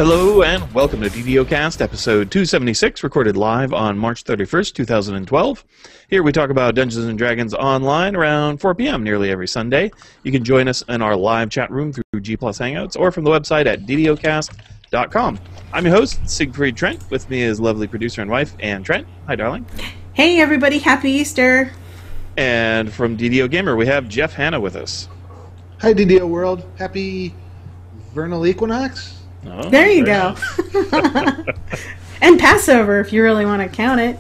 Hello and welcome to DDOcast, episode 276, recorded live on March 31st, 2012. Here we talk about Dungeons & Dragons online around 4 p.m. nearly every Sunday. You can join us in our live chat room through G+ Hangouts or from the website at DDOcast.com. I'm your host, Siegfried Trent. With me is lovely producer and wife, Ann Trent. Hi, darling. Hey, everybody. Happy Easter. And from DDO Gamer, we have Jeff Hanna with us. Hi, DDO World. Happy vernal equinox. Oh, there you go. And Passover, if you really want to count it.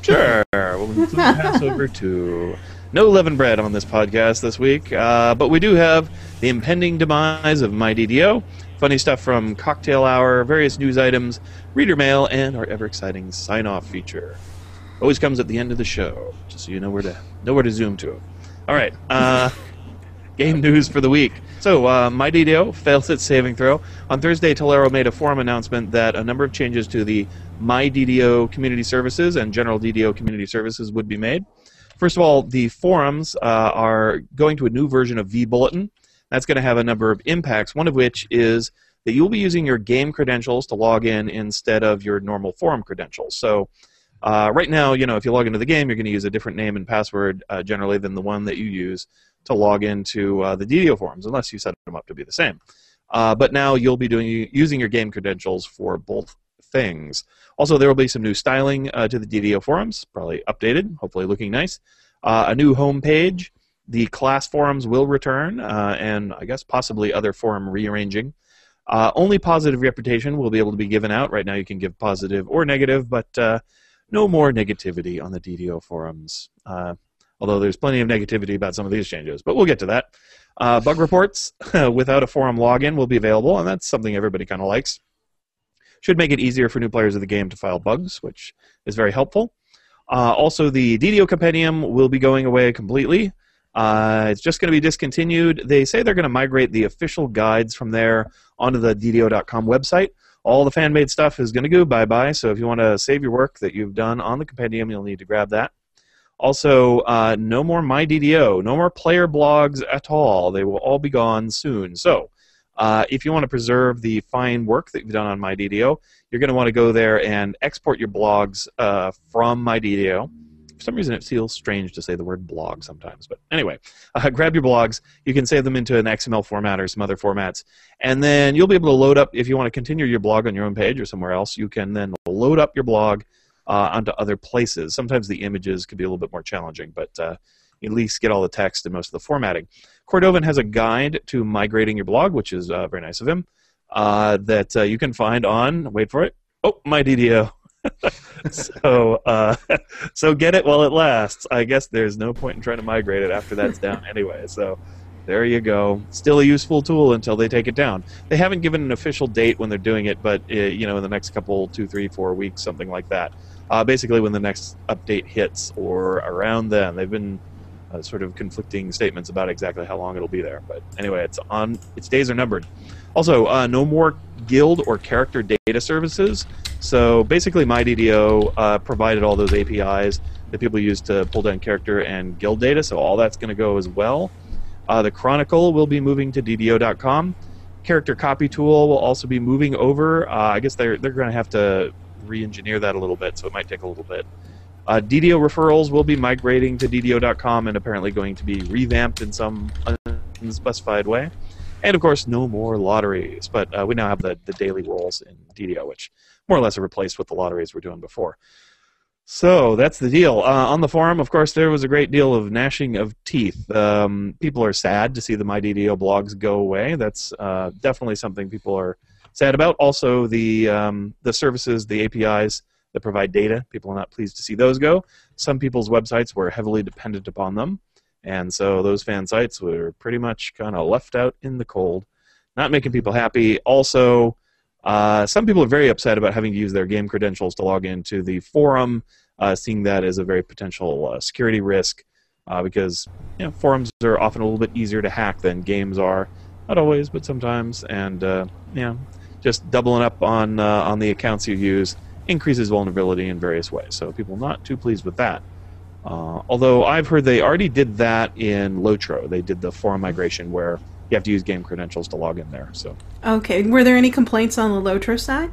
Sure. We'll include Passover too. No leavened bread on this podcast this week, but we do have the impending demise of MyDDO, funny stuff from Cocktail Hour, various news items, reader mail, and our ever-exciting sign-off feature. Always comes at the end of the show, just so you know where to zoom to. All right. Game news for the week. So, MyDDO failed its saving throw. On Thursday, Tolero made a forum announcement that a number of changes to the MyDDO community services and general DDO community services would be made. First of all, the forums are going to a new version of vBulletin. That's going to have a number of impacts, one of which is that you'll be using your game credentials to log in instead of your normal forum credentials. So, right now, if you log into the game, you're going to use a different name and password generally than the one that you use to log into the DDO forums, unless you set them up to be the same. But now you'll be using your game credentials for both things. Also, there will be some new styling to the DDO forums, probably updated, hopefully looking nice. A new home page. The class forums will return, and I guess possibly other forum rearranging. Only positive reputation will be able to be given out. Right now you can give positive or negative, but no more negativity on the DDO forums. Although there's plenty of negativity about some of these changes, but we'll get to that. Bug reports without a forum login will be available, and that's something everybody kind of likes. Should make it easier for new players of the game to file bugs, which is very helpful. Also, the DDO Compendium will be going away completely. It's just going to be discontinued. They say they're going to migrate the official guides from there onto the DDO.com website. All the fan-made stuff is going to go bye-bye, so if you want to save your work that you've done on the Compendium, you'll need to grab that. Also, no more MyDDO, no more player blogs at all. They will all be gone soon. So, if you want to preserve the fine work that you've done on MyDDO, you're going to want to go there and export your blogs from MyDDO. For some reason, it feels strange to say the word blog sometimes. But anyway, grab your blogs. You can save them into an XML format or some other formats. And then you'll be able to load up, if you want to continue your blog on your own page or somewhere else, you can then load up your blog onto other places. Sometimes the images can be a little bit more challenging, but at least get all the text and most of the formatting. Cordovan has a guide to migrating your blog, which is very nice of him, that you can find on, wait for it, MyDDO. So get it while it lasts. I guess there's no point in trying to migrate it after that's down anyway. So there you go. Still a useful tool until they take it down. They haven't given an official date when they're doing it, but in the next couple, 2, 3, 4 weeks, something like that. Basically when the next update hits or around then. They've been sort of conflicting statements about exactly how long it'll be there. But anyway, its days are numbered. Also, no more guild or character data services. So basically MyDDO provided all those APIs that people use to pull down character and guild data, so all that's going to go as well. The Chronicle will be moving to DDO.com. Character copy tool will also be moving over. I guess they're going to have to re-engineer that a little bit, so it might take a little bit. DDO referrals will be migrating to DDO.com and apparently going to be revamped in some unspecified way. And, of course, no more lotteries. But we now have the daily rolls in DDO, which more or less are replaced with the lotteries we're doing before. So that's the deal. On the forum, of course, there was a great deal of gnashing of teeth. People are sad to see the MyDDO blogs go away. That's definitely something people are sad about. Also, the services, the APIs that provide data, people are not pleased to see those go. Some people's websites were heavily dependent upon them, and so those fan sites were pretty much kind of left out in the cold, not making people happy. Also, some people are very upset about having to use their game credentials to log into the forum, seeing that as a very potential security risk, because forums are often a little bit easier to hack than games are. Not always, but sometimes. And just doubling up on the accounts you use increases vulnerability in various ways. So people are not too pleased with that. Although I've heard they already did that in Lotro. They did the forum migration where you have to use game credentials to log in there. So Okay. Were there any complaints on the Lotro side?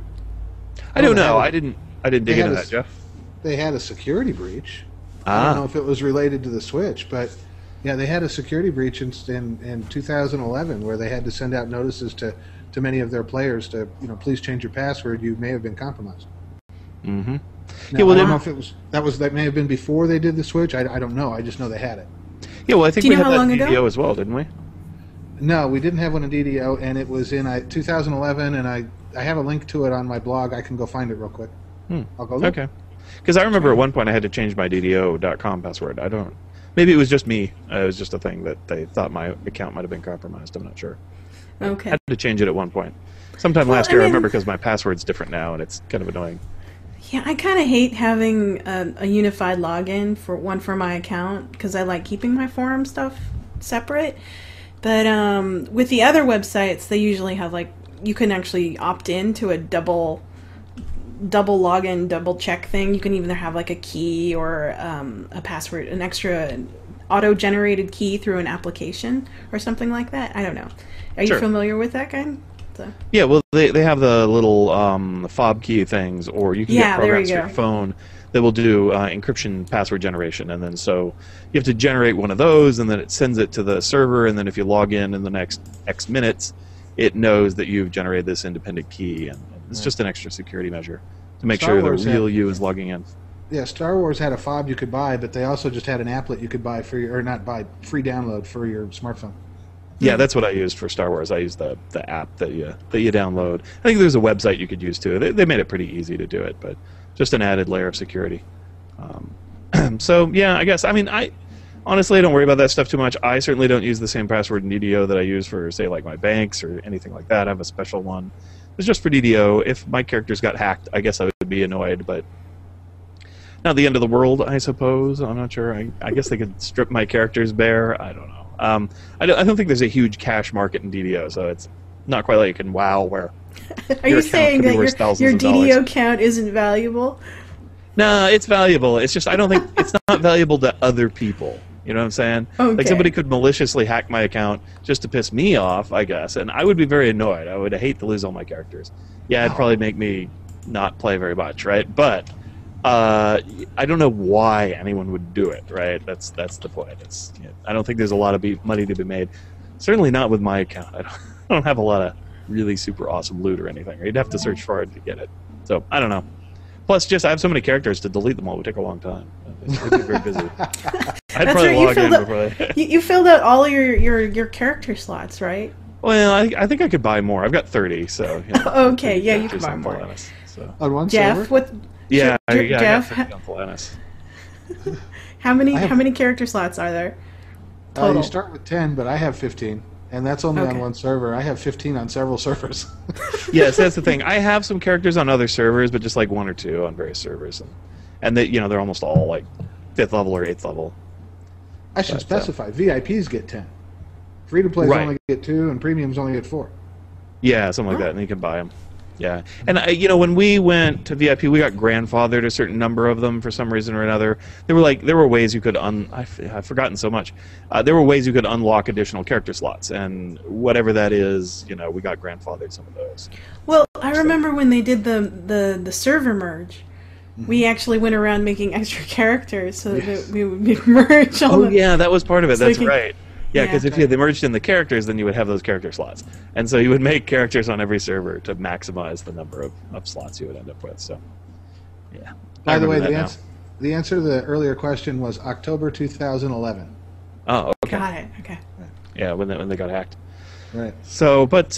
I don't they know. had I didn't dig they had into a- that, Jeff. They had a security breach. I don't know if it was related to the Switch, but yeah, they had a security breach in 2011 where they had to send out notices to many of their players to, please change your password. You may have been compromised. Mm-hmm. Now, Yeah, well, I don't know if it was that may have been before they did the Switch. I don't know. I just know they had it. Yeah, well, I think Do you we know had how that long in ago? DDO as well, didn't we? No, we didn't have one in DDO, and it was in 2011, and I have a link to it on my blog. I can go find it real quick. I'll go look. Okay. Because I remember at one point I had to change my DDO.com password. Maybe it was just me. It was just a thing that they thought my account might have been compromised. I'm not sure. I Okay. had to change it at one point. Sometime last year, I remember, because my password's different now, and it's kind of annoying. Yeah, I kind of hate having a unified login for my account because I like keeping my forum stuff separate. But with the other websites, they usually have you can actually opt in to a double login, double check thing. You can either have a key or a password, an extra auto-generated key through an application or something like that. I don't know. Are you familiar with that kind? Yeah, well, they have the little fob key things, or you can get programs for your phone that will do encryption password generation, and then so you have to generate one of those, and then it sends it to the server, and then if you log in the next X minutes, it knows that you've generated this independent key, and it's just an extra security measure to make sure the real you is logging in. Yeah, Star Wars had a fob you could buy, but they also just had an applet you could buy free download for your smartphone. Yeah, that's what I used for Star Wars. I used the app that you download. I think there's a website you could use too. They made it pretty easy to do it, but just an added layer of security. So yeah, I guess. I mean, I honestly don't worry about that stuff too much. I certainly don't use the same password in DDO that I use for, say, like my banks or anything like that. I have a special one. It's just for DDO. If my characters got hacked, I guess I would be annoyed, but not the end of the world, I suppose. I'm not sure. I guess they could strip my characters bare. I don't know. I don't think there's a huge cash market in DDO, so it's not quite like in WoW where. Are you saying that your DDO count isn't valuable? No, it's valuable. It's just I don't think it's not valuable to other people. You know what I'm saying? Okay. Like somebody could maliciously hack my account just to piss me off, I guess, and I would be very annoyed. I would hate to lose all my characters. Yeah, it'd probably make me not play very much, right? But I don't know why anyone would do it, right? That's the point. I don't think there's a lot of money to be made. Certainly not with my account. I don't have a lot of really super awesome loot or anything. You'd have to search for it to get it. So I don't know. Plus, I have so many characters to delete them all would take a long time. It'd be very busy. I'd probably log in before you filled out all your character slots, right? Well, I think I could buy more. I've got 30 , so. Okay, yeah, you can buy more. Atlantis, so. On one Jeff, server? what? Yeah, Jeff, I got Atlantis. how many character slots are there? Total. You start with 10, but I have 15. And that's only on one server. I have 15 on several servers. Yes, that's the thing. I have some characters on other servers, but just like one or two on various servers, and they, they're almost all like 5th level or 8th level. I should specify. VIPs get 10. Free to play only get 2, and premiums only get 4. Yeah, something like that, and you can buy them. Yeah, and when we went to VIP, we got grandfathered a certain number of them for some reason or another. There were ways you could I've forgotten so much. There were ways you could unlock additional character slots, and whatever that is, we got grandfathered some of those. Well, I remember when they did the server merge. We actually went around making extra characters so that we would merge all yeah, that was part of it. That's right. Yeah, because if you had merged in the characters, then you would have those character slots. And so you would make characters on every server to maximize the number of slots you would end up with. So, yeah. By the way, the answer to the earlier question was October 2011. Oh, okay. Got it. Okay. Yeah, when they got hacked. Right. So, but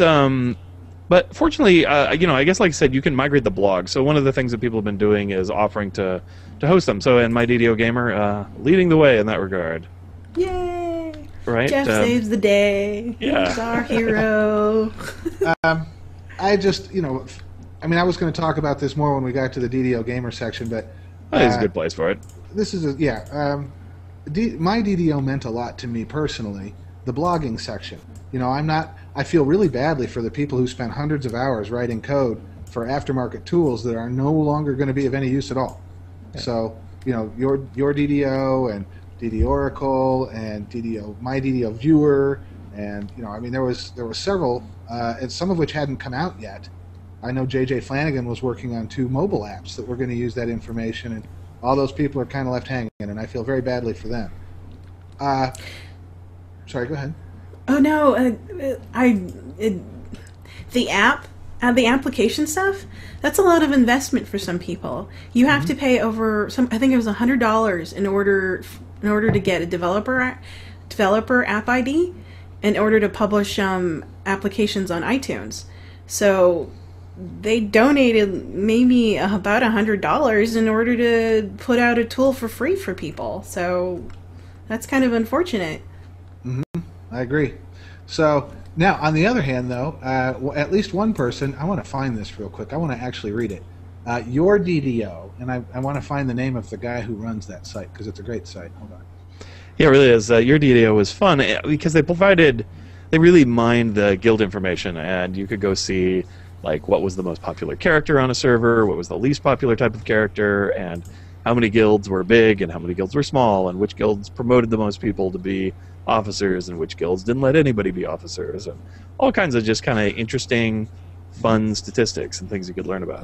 fortunately, I guess like I said, you can migrate the blog. So one of the things that people have been doing is offering to host them. So, and my DDO Gamer leading the way in that regard. Yay! Right? Jeff saves the day. Yeah. He's our hero. I just, I was going to talk about this more when we got to the DDO Gamer section, but... it's a good place for it. This is my DDO meant a lot to me personally, the blogging section. I feel really badly for the people who spent hundreds of hours writing code for aftermarket tools that are no longer going to be of any use at all. Yeah. So, your DDO and DD Oracle and my DDO Viewer And I mean, there was several, and some of which hadn't come out yet. I know J.J. Flanagan was working on 2 mobile apps that were going to use that information, and all those people are kind of left hanging, and I feel very badly for them. Sorry, go ahead. Oh no, the application stuff. That's a lot of investment for some people. You have to pay over I think it was $100 in order to get a developer app ID in order to publish applications on iTunes. So they donated maybe about $100 in order to put out a tool for free for people. So that's kind of unfortunate. I agree. So now, on the other hand, though, at least one person, I want to find this real quick. I want to actually read it. Your DDO, and I want to find the name of the guy who runs that site because it's a great site. Hold on. Yeah, it really is. Your DDO was fun because they really mined the guild information, and you could go see like what was the most popular character on a server, what was the least popular type of character, and how many guilds were big and how many guilds were small, and which guilds promoted the most people to be officers and which guilds didn't let anybody be officers, and all kinds of just kind of interesting, fun statistics and things you could learn about.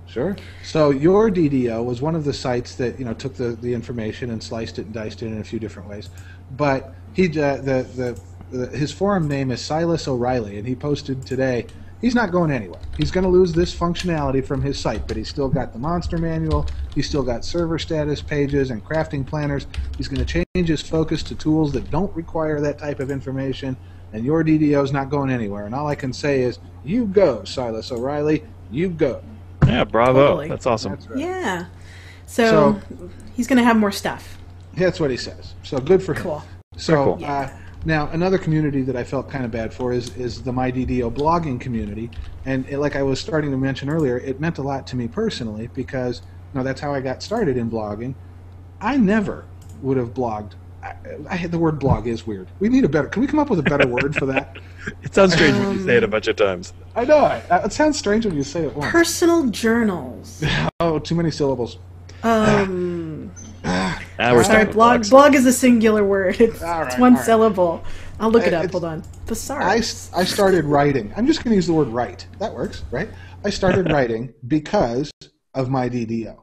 Sure. So your DDO was one of the sites that took the information and sliced it and diced it in a few different ways, but his forum name is Silas O'Reilly, and he posted today. He's not going anywhere. He's going to lose this functionality from his site, but he's still got the monster manual, he's still got server status pages and crafting planners. He's going to change his focus to tools that don't require that type of information, and your DDO is not going anywhere. And all I can say is, you go, Silas O'Reilly, you go. Yeah, bravo. Totally. That's awesome. That's right. Yeah. So he's going to have more stuff. That's what he says. So good for him. Cool. So Cool. Now, another community that I felt kind of bad for is the MyDDO blogging community. And like I was starting to mention earlier, it meant a lot to me personally because that's how I got started in blogging. I never would have blogged. I had the word blog is weird. We need a better. Can we come up with a better word for that? It sounds strange when you say it a bunch of times. I know. It sounds strange when you say it once. Personal journals. Oh, too many syllables. Sorry, blog is a singular word. It's one syllable. I'll look it up. Hold on. Thesaurus. I started writing. I'm just going to use the word write. That works, right? I started writing because of my DDO.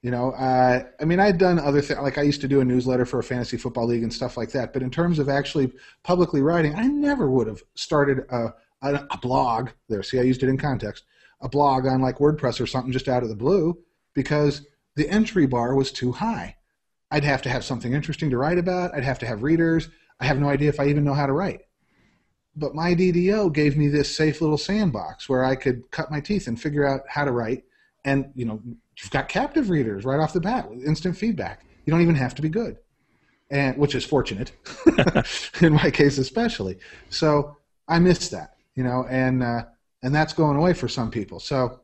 I mean, I'd done other things. Like I used to do a newsletter for a fantasy football league and stuff like that. But in terms of actually publicly writing, I never would have started a blog. There, see, I used it in context. A blog on like WordPress or something just out of the blue because the entry bar was too high. I'd have to have something interesting to write about. I'd have to have readers. I have no idea if I even know how to write. But my DDO gave me this safe little sandbox where I could cut my teeth and figure out how to write. And, you've got captive readers right off the bat with instant feedback. You don't even have to be good, and which is fortunate in my case especially. So I miss that, and that's going away for some people. So,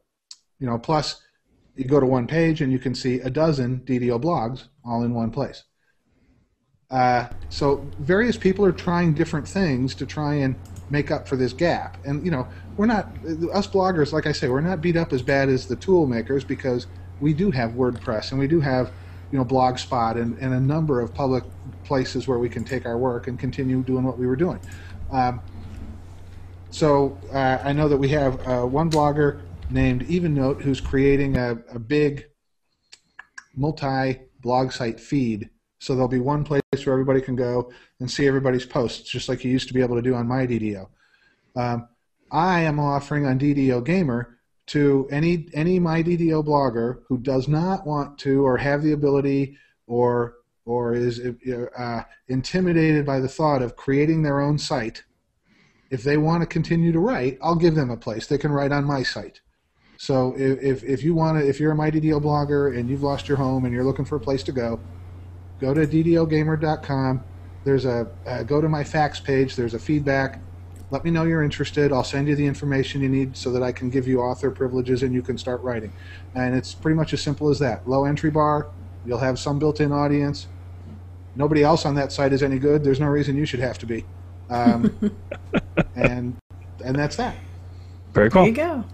plus you go to one page and you can see a dozen DDO blogs all in one place. So various people are trying different things to try and make up for this gap. And, we're not, us bloggers, like I say, we're not beat up as bad as the tool makers because we do have WordPress and we do have, Blogspot and a number of public places where we can take our work and continue doing what we were doing. So I know that we have one blogger named Evennote who's creating a big multi-blog site feed. So there'll be one place where everybody can go and see everybody's posts, just like you used to be able to do on MyDDO. I am offering on DDO Gamer to any MyDDO blogger who does not want to or have the ability or is intimidated by the thought of creating their own site. If they want to continue to write, I'll give them a place. They can write on my site. So if you're a MyDDO blogger and you've lost your home and you're looking for a place to go to DDOgamer.com. There's go to my facts page. There's a feedback. Let me know you're interested. I'll send you the information you need so that I can give you author privileges and you can start writing. And it's pretty much as simple as that. Low entry bar. You'll have some built-in audience. Nobody else on that site is any good. There's no reason you should have to be. And that's that. Very cool. There you go.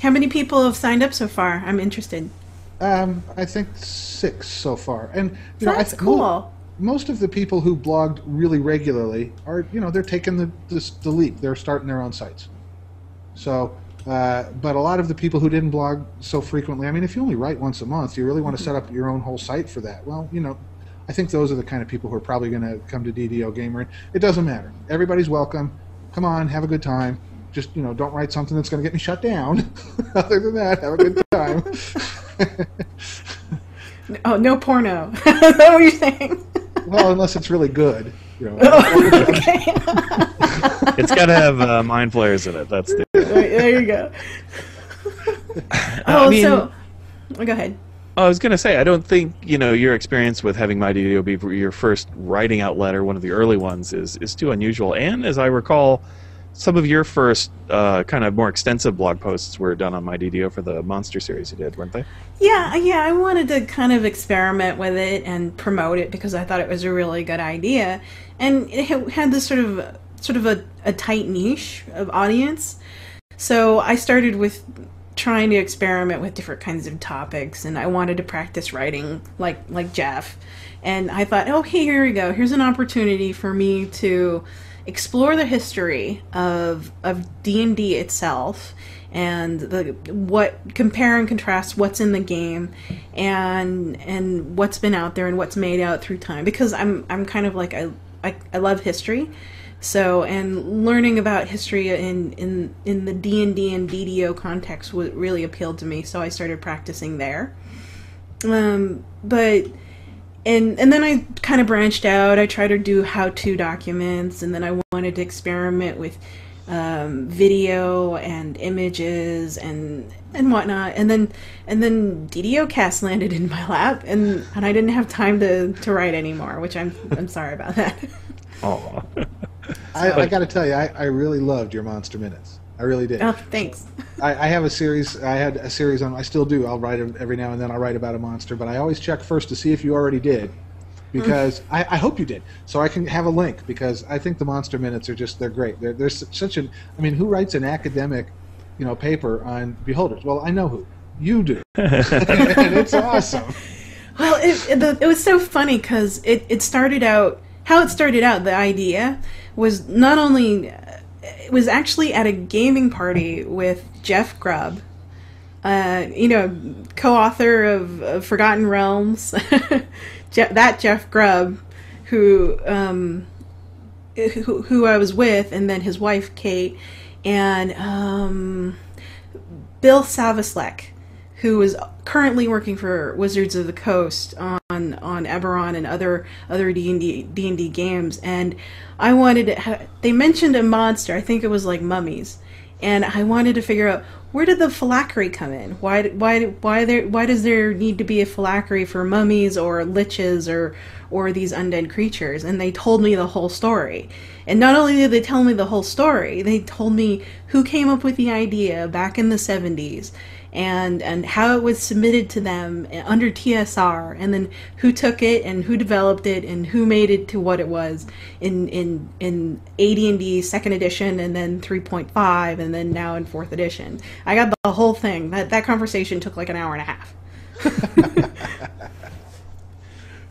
How many people have signed up so far? I'm interested. I think 6 so far. And that's cool. most of the people who blogged really regularly are, they're taking the leap. They're starting their own sites. So, but a lot of the people who didn't blog so frequently, I mean, if you only write once a month, you really want to set up your own whole site for that. Well, I think those are the kind of people who are probably going to come to DDO Gamer. It doesn't matter. Everybody's welcome. Come on, have a good time. Just, don't write something that's going to get me shut down. Other than that, have a good time. Oh, no porno. Is that what you're saying? Well, unless it's really good. Oh, okay. It's got to have mind flayers in it. That's the. There you go. So go ahead. I was going to say, I don't think, your experience with having MyDDO be your first writing outlet or one of the early ones is too unusual. And as I recall, some of your first kind of more extensive blog posts were done on MyDDO for the Monster series you did, weren't they? Yeah, I wanted to kind of experiment with it and promote it because I thought it was a really good idea. And it had this sort of a tight niche of audience. So I started with trying to experiment with different kinds of topics, and I wanted to practice writing like Jeff. And I thought, oh, hey, here we go. Here's an opportunity for me to explore the history of D&D itself and compare and contrast what's in the game and what's been out there and what's made out through time, because I'm kind of like I love history. So, and learning about history in the D&D and DDO context really appealed to me, so I started practicing there. And then I kind of branched out. I tried to do how-to documents, and then I wanted to experiment with video and images and whatnot. And then DDOcast landed in my lap, and I didn't have time to write anymore, which I'm sorry about that. Oh. I got to tell you, I really loved your Monster Minutes. I really did. Oh, thanks. I have a series. I had a series on. I still do. I'll write every now and then. I'll write about a monster, but I always check first to see if you already did, because I hope you did, so I can have a link. Because I think the Monster Minutes are they're great. There's such an. I mean, who writes an academic, paper on beholders? Well, I know who. You do, and it's awesome. Well, it was so funny because it started out. How it started out, the idea was not only, it was actually at a gaming party with Jeff Grubb, co-author of Forgotten Realms, that Jeff Grubb, who I was with, and then his wife Kate, and Bill Savislek, who is currently working for Wizards of the Coast on Eberron and other D&D games. And I wanted to they mentioned a monster, I think it was like mummies, and I wanted to figure out, where did the phylactery come in? Why does there need to be a phylactery for mummies or liches or these undead creatures? And they told me the whole story. And not only did they tell me the whole story, they told me who came up with the idea back in the 70s, and how it was submitted to them under TSR, and then who took it and who developed it and who made it to what it was in AD&D 2nd edition, and then 3.5, and then now in 4th edition. I got the whole thing. That conversation took like an hour and a half.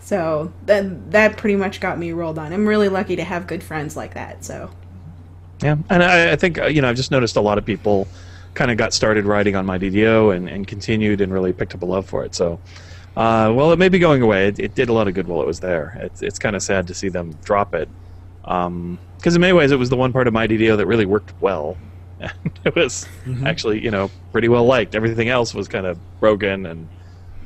So that pretty much got me rolled on. I'm really lucky to have good friends like that. So yeah, and I think I've just noticed a lot of people kind of got started writing on MyDDO and continued and really picked up a love for it. So, well, it may be going away. It did a lot of good while it was there. It's kind of sad to see them drop it, because in many ways it was the one part of MyDDO that really worked well. And it was actually, pretty well liked. Everything else was kind of broken and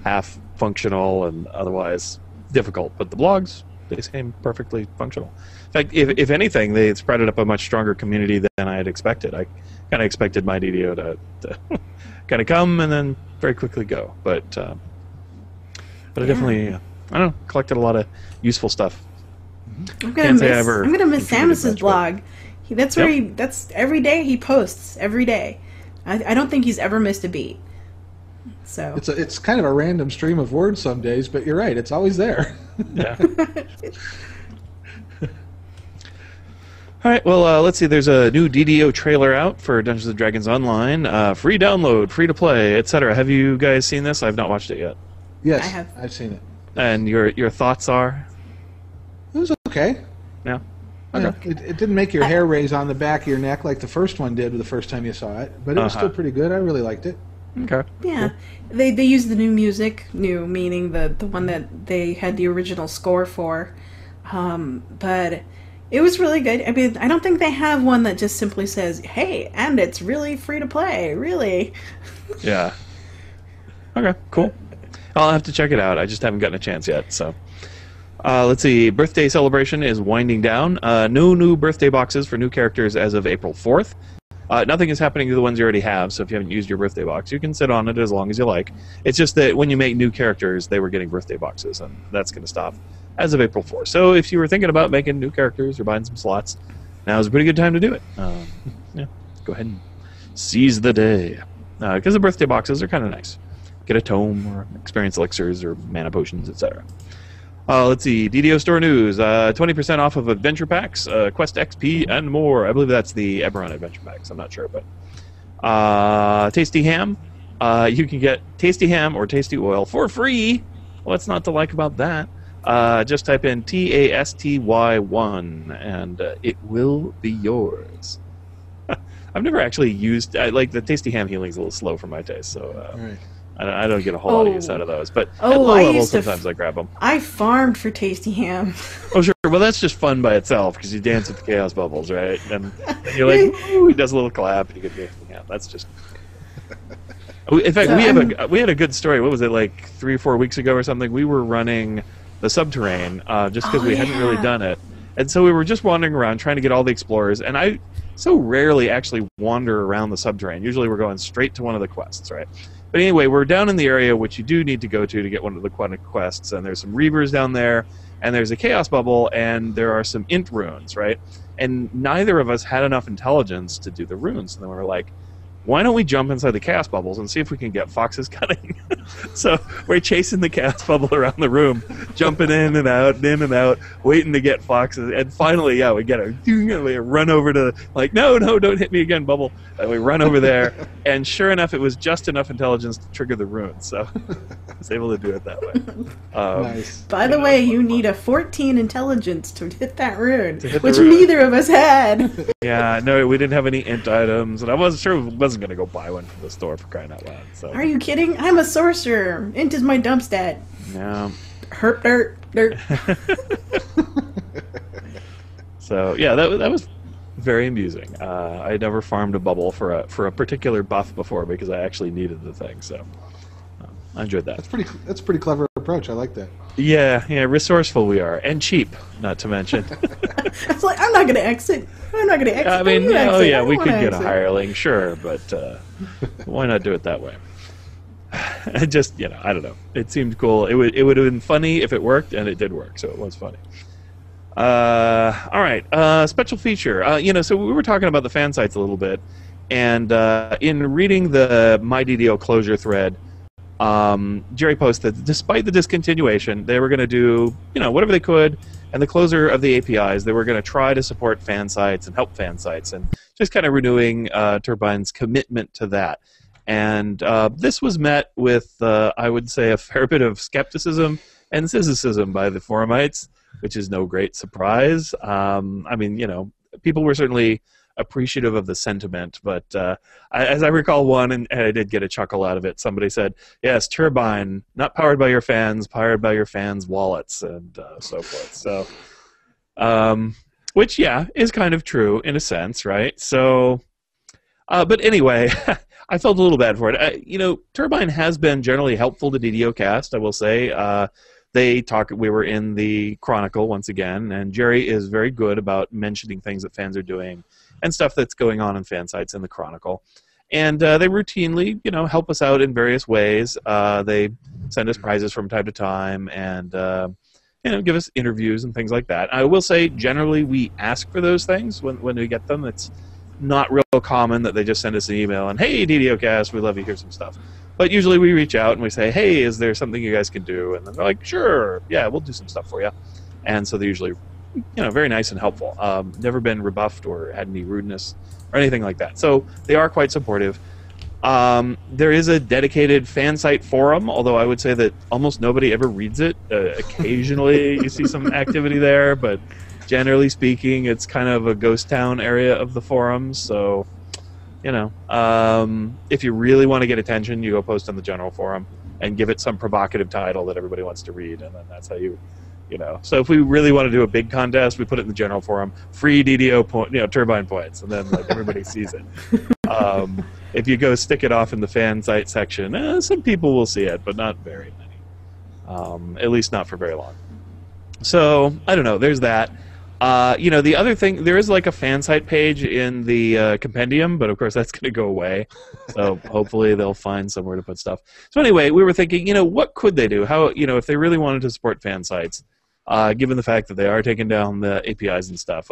half functional and otherwise difficult. But the blogs, they seem perfectly functional. In fact, if anything, they sprouted up a much stronger community than I had expected. I kind of expected MyDDO to kind of come and then very quickly go. But I definitely, I don't know, collected a lot of useful stuff. I'm gonna miss Samus's blog. That's where that's every day he posts every day. I don't think he's ever missed a beat. So it's kind of a random stream of words some days, but you're right, it's always there. Yeah. All right, well, let's see. There's a new DDO trailer out for Dungeons & Dragons Online. Free download, free to play, etc. Have you guys seen this? I've not watched it yet. Yes, I have. I've seen it. And your thoughts are? okay. Yeah. Okay. Yeah, it didn't make your hair raise on the back of your neck like the first one did the first time you saw it, but it was still pretty good. I really liked it. Okay. Yeah, cool. They used the new music, new meaning the one that they had the original score for, but it was really good. I mean, I don't think they have one that just simply says, "Hey, and it's really free to play." Really. Yeah. Okay. Cool. I'll have to check it out. I just haven't gotten a chance yet. So, let's see. Birthday celebration is winding down. No new birthday boxes for new characters as of April 4th. Nothing is happening to the ones you already have, so if you haven't used your birthday box, you can sit on it as long as you like. It's just that when you make new characters, they were getting birthday boxes, and that's going to stop as of April 4th. So if you were thinking about making new characters or buying some slots, now is a pretty good time to do it. Yeah, go ahead and seize the day. Because the birthday boxes are kind of nice. Get a tome or experience elixirs or mana potions, etc. Let's see, DDO Store News, 20% off of Adventure Packs, Quest XP, and more. I believe that's the Eberron Adventure Packs, I'm not sure, but... Tasty Ham, you can get Tasty Ham or Tasty Oil for free. What's not to like about that? Just type in TASTY1, and it will be yours. I've never actually used... like, the Tasty Ham healing is a little slow for my taste, so... Right. I don't get a whole lot of use out of those, but at I low level, used to sometimes I grab them. I farmed for Tasty Ham. Oh, sure. Well, that's just fun by itself, because you dance with the chaos bubbles, right? And you're like, ooh, he does a little clap, and you get Tasty Ham. That's just... In fact, so we had a good story. What was it, like 3 or 4 weeks ago or something? We were running the Subterrane, just because we hadn't really done it. And so we were just wandering around, trying to get all the explorers, and I so rarely actually wander around the Subterrane. Usually we're going straight to one of the quests, right? But anyway, we're down in the area which you do need to go to get one of the quests, and there's some Reavers down there, and there's a Chaos Bubble, and there are some Int runes, right? And neither of us had enough intelligence to do the runes, and then we were like, why don't we jump inside the Chaos Bubbles and see if we can get Fox's Cunning? So we're chasing the Chaos Bubble around the room, jumping in and out, waiting to get Fox's. And finally, yeah, we get her. We run over to, like, no, don't hit me again, Bubble. And we run over there, and sure enough, it was just enough intelligence to trigger the rune. So I was able to do it that way. Nice. By the way, you need a 14 intelligence to hit that rune, which neither of us had. Yeah, no, we didn't have any Int items, and I wasn't sure if wasn't going to go buy one from the store for crying out loud. So. Are you kidding? I'm a sorcerer. Int is my dump stat. Yeah. Herp dirt. So yeah, that was very amusing. I had never farmed a bubble for a particular buff before because I actually needed the thing. So I enjoyed that. That's a pretty clever approach. I like that. Yeah, resourceful we are, and cheap, not to mention. It's like, I'm not going to exit. I mean, we could get a hireling, sure, but why not do it that way? Just, I don't know. It seemed cool. It would have been funny if it worked, and it did work, so it was funny. All right, special feature. So we were talking about the fan sites a little bit, and in reading the MyDDO closure thread, Jerry posted that despite the discontinuation, they were going to do, whatever they could, and the closure of the APIs, they were going to try to support fan sites and help fan sites, and just kind of renewing Turbine's commitment to that. And this was met with, I would say, a fair bit of skepticism and cynicism by the forumites, which is no great surprise. I mean, people were certainly appreciative of the sentiment, but as I recall one, and I did get a chuckle out of it, somebody said, yes, Turbine, not powered by your fans, powered by your fans' wallets, and so forth. So, which, yeah, is kind of true in a sense, right? So, but anyway, I felt a little bad for it. Turbine has been generally helpful to DDOcast, I will say. We were in the Chronicle once again, and Jerry is very good about mentioning things that fans are doing and stuff that's going on in fan sites in the Chronicle. And they routinely, help us out in various ways. They send us prizes from time to time and, give us interviews and things like that. I will say, generally, we ask for those things when we get them. It's not real common that they just send us an email and, hey, DDOcast, we love you, here's some stuff. But usually we reach out and we say, hey, is there something you guys can do? And then they're like, sure, yeah, we'll do some stuff for you. And so they're usually, very nice and helpful. Never been rebuffed or had any rudeness or anything like that. So they are quite supportive. There is a dedicated fan site forum, although I would say that almost nobody ever reads it. Occasionally you see some activity there, but generally speaking, it's kind of a ghost town area of the forums. So, if you really want to get attention, you go post on the general forum and give it some provocative title that everybody wants to read, and then that's how So if we really want to do a big contest, we put it in the general forum, free DDO turbine points, and then everybody sees it. If you go stick it off in the fan site section, some people will see it, but not very many. At least not for very long. So I don't know. There's that. The other thing, there is a fan site page in the compendium, but of course that's going to go away. So hopefully they'll find somewhere to put stuff. So anyway, we were thinking, what could they do? How, if they really wanted to support fan sites, given the fact that they are taking down the APIs and stuff.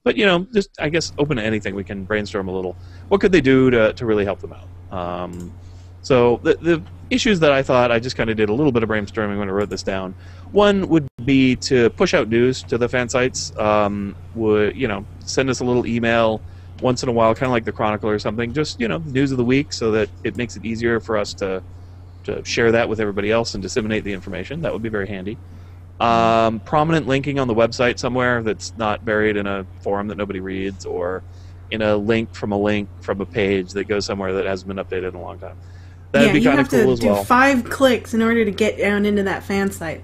But just I guess open to anything. We can brainstorm a little. What could they do to really help them out? So the issues that I thought, I just kind of did a little bit of brainstorming when I wrote this down. One would be to push out news to the fan sites. Send us a little email once in a while, kind of like the Chronicle or something. Just news of the week, so that it makes it easier for us to share that with everybody else and disseminate the information. That would be very handy. Prominent linking on the website somewhere that's not buried in a forum that nobody reads, or in a link from a page that goes somewhere that hasn't been updated in a long time. That'd be kind of cool as well. You have to do 5 clicks in order to get down into that fan site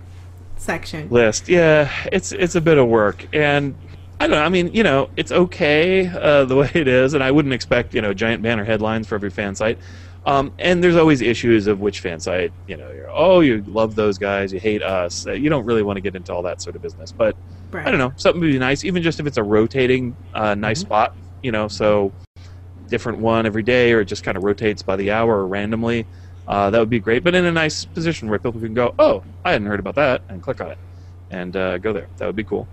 section. List. Yeah, it's a bit of work, and I don't know. It's okay the way it is, and I wouldn't expect giant banner headlines for every fan site. And there's always issues of which fan site, you love those guys, you hate us. You don't really want to get into all that sort of business. But right. I don't know, something would be nice, even just if it's a rotating nice spot, so different one every day, or it just kind of rotates by the hour or randomly. That would be great, but in a nice position where people can go, oh, I hadn't heard about that, and click on it and go there. That would be cool.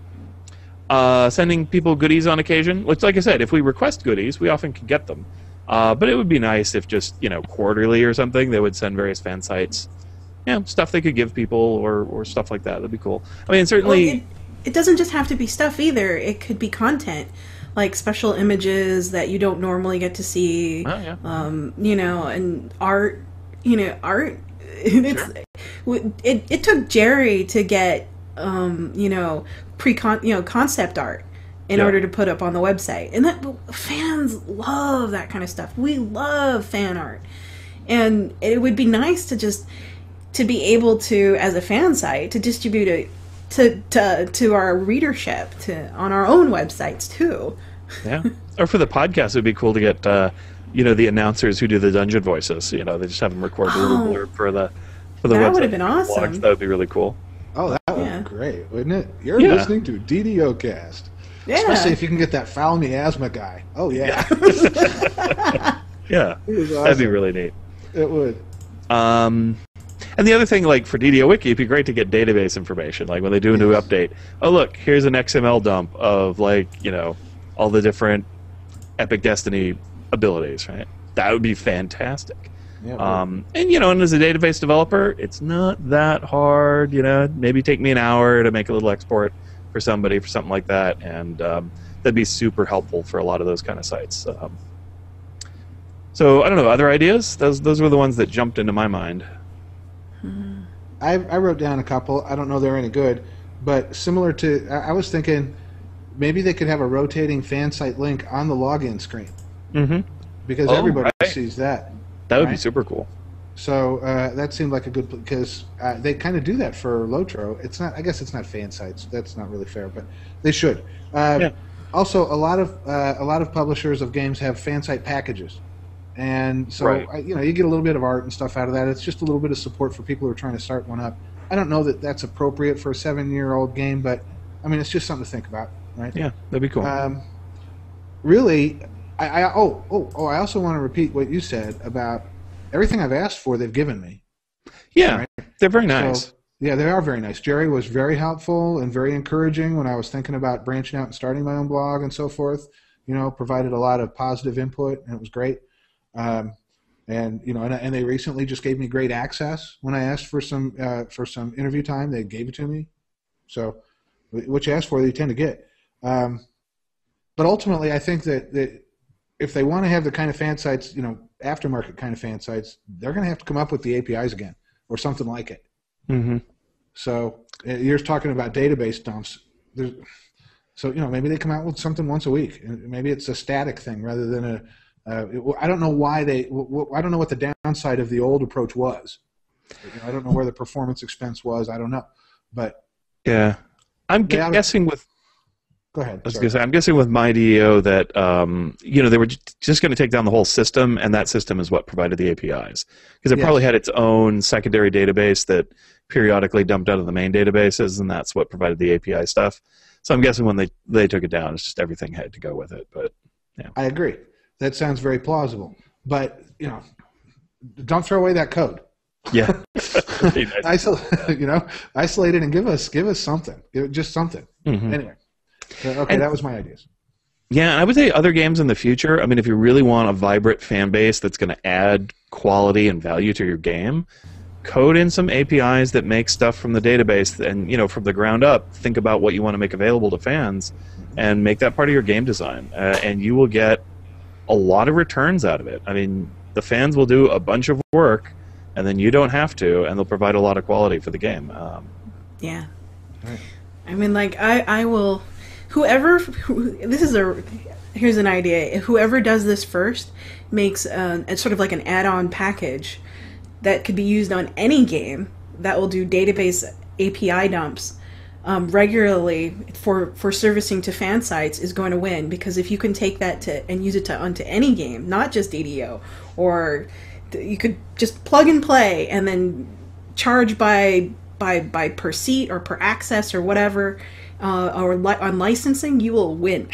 Sending people goodies on occasion, which, like I said, if we request goodies, we often can get them. But it would be nice if just, quarterly or something, they would send various fan sites, stuff they could give people or stuff like that. That'd be cool. I mean, certainly... Well, it doesn't just have to be stuff either. It could be content, like special images that you don't normally get to see, and art, art. It took Jerry to get, concept art in order to put up on the website. And that fans love that kind of stuff. We love fan art. And it would be nice to be able to, as a fan site, to distribute it to our readership on our own websites too. Yeah. Or for the podcast, it would be cool to get the announcers who do the dungeon voices. They just have them record a little blurb for the website. That would have been awesome. That would be really cool. Oh, that would be great, wouldn't it? You're listening to DDOcast. Yeah. Especially if you can get that foul miasma guy. Oh, yeah. Yeah. Awesome. That'd be really neat. It would. And the other thing, for DDO Wiki, it'd be great to get database information. Like when they do a new update. Oh, look, here's an XML dump of, all the different Epic Destiny abilities, right? That would be fantastic. Yeah, and as a database developer, it's not that hard. Maybe take me an hour to make a little export for somebody for something like that, and that'd be super helpful for a lot of those kind of sites. So I don't know, other ideas? Those were the ones that jumped into my mind. I wrote down a couple. I don't know they're any good, but similar to, I was thinking maybe they could have a rotating fan site link on the login screen. Mm-hmm. Because everybody sees that. That would be super cool. So that seemed like a good, because they kind of do that for Lotro. It's not. I guess it's not fan sites. That's not really fair, but they should. Also, a lot of publishers of games have fan site packages, and so you get a little bit of art and stuff out of that. It's just a little bit of support for people who are trying to start one up. I don't know that that's appropriate for a 7-year-old game, but I mean it's just something to think about, right? Yeah, that'd be cool. Really, I also want to repeat what you said about everything I've asked for. They've given me. Yeah, right? They're very nice. So, yeah, they are very nice. Jerry was very helpful and very encouraging when I was thinking about branching out and starting my own blog and so forth. Provided a lot of positive input, and it was great. And they recently just gave me great access when I asked for some interview time. They gave it to me. So, what you ask for, you tend to get. But ultimately, I think that if they want to have the kind of fan sites, aftermarket kind of fan sites, they're going to have to come up with the APIs again or something like it. Mm-hmm. So you're talking about database dumps. So maybe they come out with something once a week. Maybe it's a static thing rather than I don't know why I don't know what the downside of the old approach was. I don't know where the performance expense was. I don't know, but yeah, I'm guessing with. Go ahead. I was going to say, I'm guessing with MyDDO that they were just going to take down the whole system, and that system is what provided the APIs, because it probably had its own secondary database that periodically dumped out of the main databases, and that's what provided the API stuff. So I'm guessing when they took it down, it's just everything had to go with it. But yeah, I agree. That sounds very plausible. But don't throw away that code. Yeah. Isolate it and give us something. Just something. Mm-hmm. Anyway. Okay, that was my ideas. Yeah, I would say other games in the future, I mean, if you really want a vibrant fan base that's going to add quality and value to your game, code in some APIs that make stuff from the database and, from the ground up, think about what you want to make available to fans and make that part of your game design. And you will get a lot of returns out of it. I mean, the fans will do a bunch of work, and then you don't have to, and they'll provide a lot of quality for the game. Yeah. Right. I mean, I will... here's an idea. Whoever does this first makes it's sort of like an add-on package that could be used on any game that will do database API dumps regularly for servicing to fan sites is going to win, because if you can take that and use it onto any game, not just DDO, or you could just plug and play and then charge by per seat or per access or whatever. Or on licensing, you will win.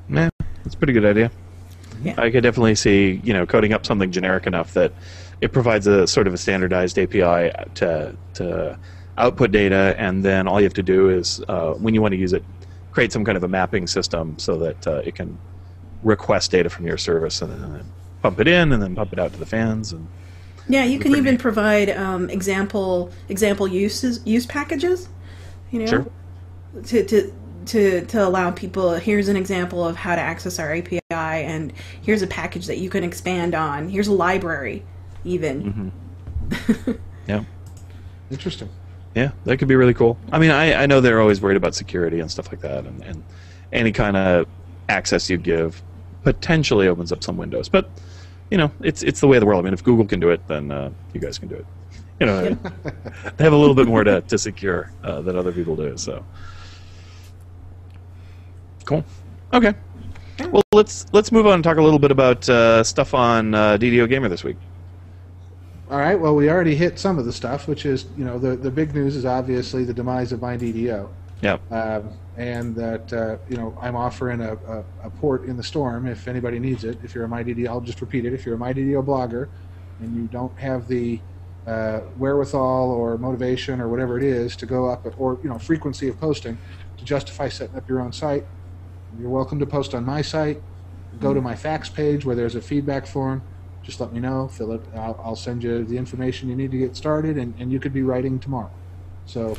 Yeah, that's a pretty good idea. Yeah. I could definitely see, coding up something generic enough that it provides a sort of a standardized API to output data, and then all you have to do is, when you want to use it, create some kind of a mapping system so that it can request data from your service and then pump it in and then pump it out to the fans. And yeah, you can even provide example use packages. Sure. To allow people, here's an example of how to access our API, and here's a package that you can expand on. Here's a library, even. Mm-hmm. Yeah. Interesting. Yeah, that could be really cool. I mean, I know they're always worried about security and stuff like that, and any kind of access you give potentially opens up some windows. But, it's the way of the world. I mean, if Google can do it, then you guys can do it. Yep. They have a little bit more to secure than other people do, so... Cool. Okay. Well, let's move on and talk a little bit about stuff on DDO Gamer this week. All right. Well, we already hit some of the stuff, which is the big news is obviously the demise of MyDDO. Yeah. And that I'm offering a port in the storm if anybody needs it. If you're a MyDDO, I'll just repeat it. If you're a MyDDO blogger and you don't have the wherewithal or motivation or whatever it is to go up, or frequency of posting to justify setting up your own site, you're welcome to post on my site. Go to my fax page where there's a feedback form. Just let me know, fill it. I'll send you the information you need to get started, and you could be writing tomorrow. So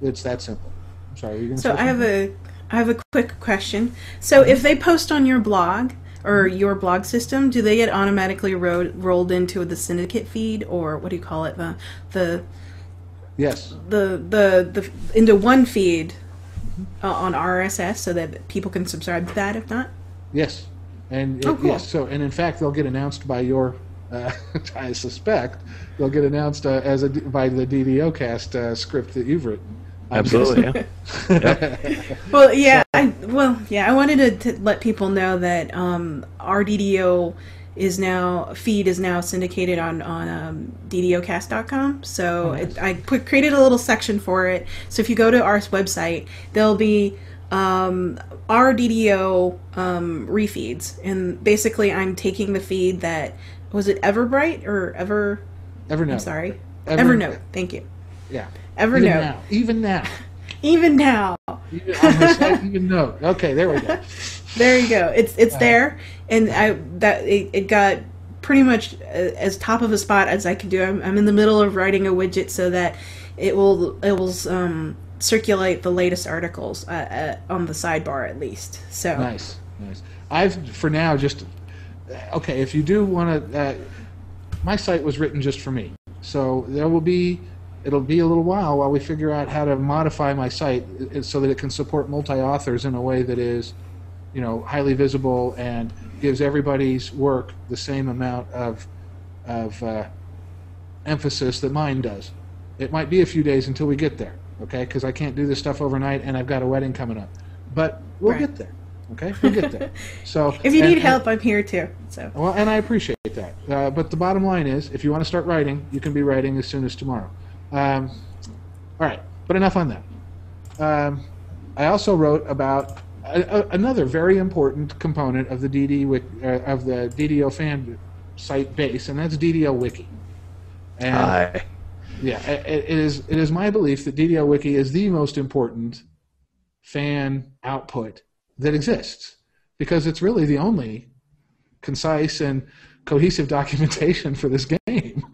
it's that simple. I'm sorry, you're going to say something? I have a quick question. So if they post on your blog or your blog system, do they get automatically rolled into the syndicate feed, or what do you call it? Yes. The into one feed on RSS, so that people can subscribe to that if not? Yes. And cool. Yes. So, and in fact, they'll get announced by your. I suspect they'll get announced by the DDOcast script that you've written. Absolutely. Yeah. Yep. Well, yeah. I wanted to let people know that our DDO feed is now syndicated on DDOcast.com. So nice. I created a little section for it. So if you go to our website, there'll be our DDO refeeds, and basically I'm taking the feed that was it Everbright or Evernote. I'm sorry, Evernote. Thank you. Yeah. Evernote. Even now. Even now. On the site, even note. Okay, there we go. There you go. It's there, and it got pretty much as top of a spot as I could do. I'm in the middle of writing a widget so that it will circulate the latest articles on the sidebar at least. So nice. Nice. I've for now just okay. If you do want to, my site was written just for me, so it'll be a little while we figure out how to modify my site so that it can support multi-authors in a way that is, highly visible and gives everybody's work the same amount of emphasis that mine does. It might be a few days until we get there, okay? Because I can't do this stuff overnight, and I've got a wedding coming up, but we'll get there. Okay, we'll get there. So, if you need help, I'm here too. So well, and I appreciate that. But the bottom line is, if you want to start writing, you can be writing as soon as tomorrow. All right, but enough on that. I also wrote about another very important component of the of the DDO fan site base, and that's DDO Wiki. And Hi. Yeah, it is my belief that DDO Wiki is the most important fan output that exists, because it's really the only concise and cohesive documentation for this game.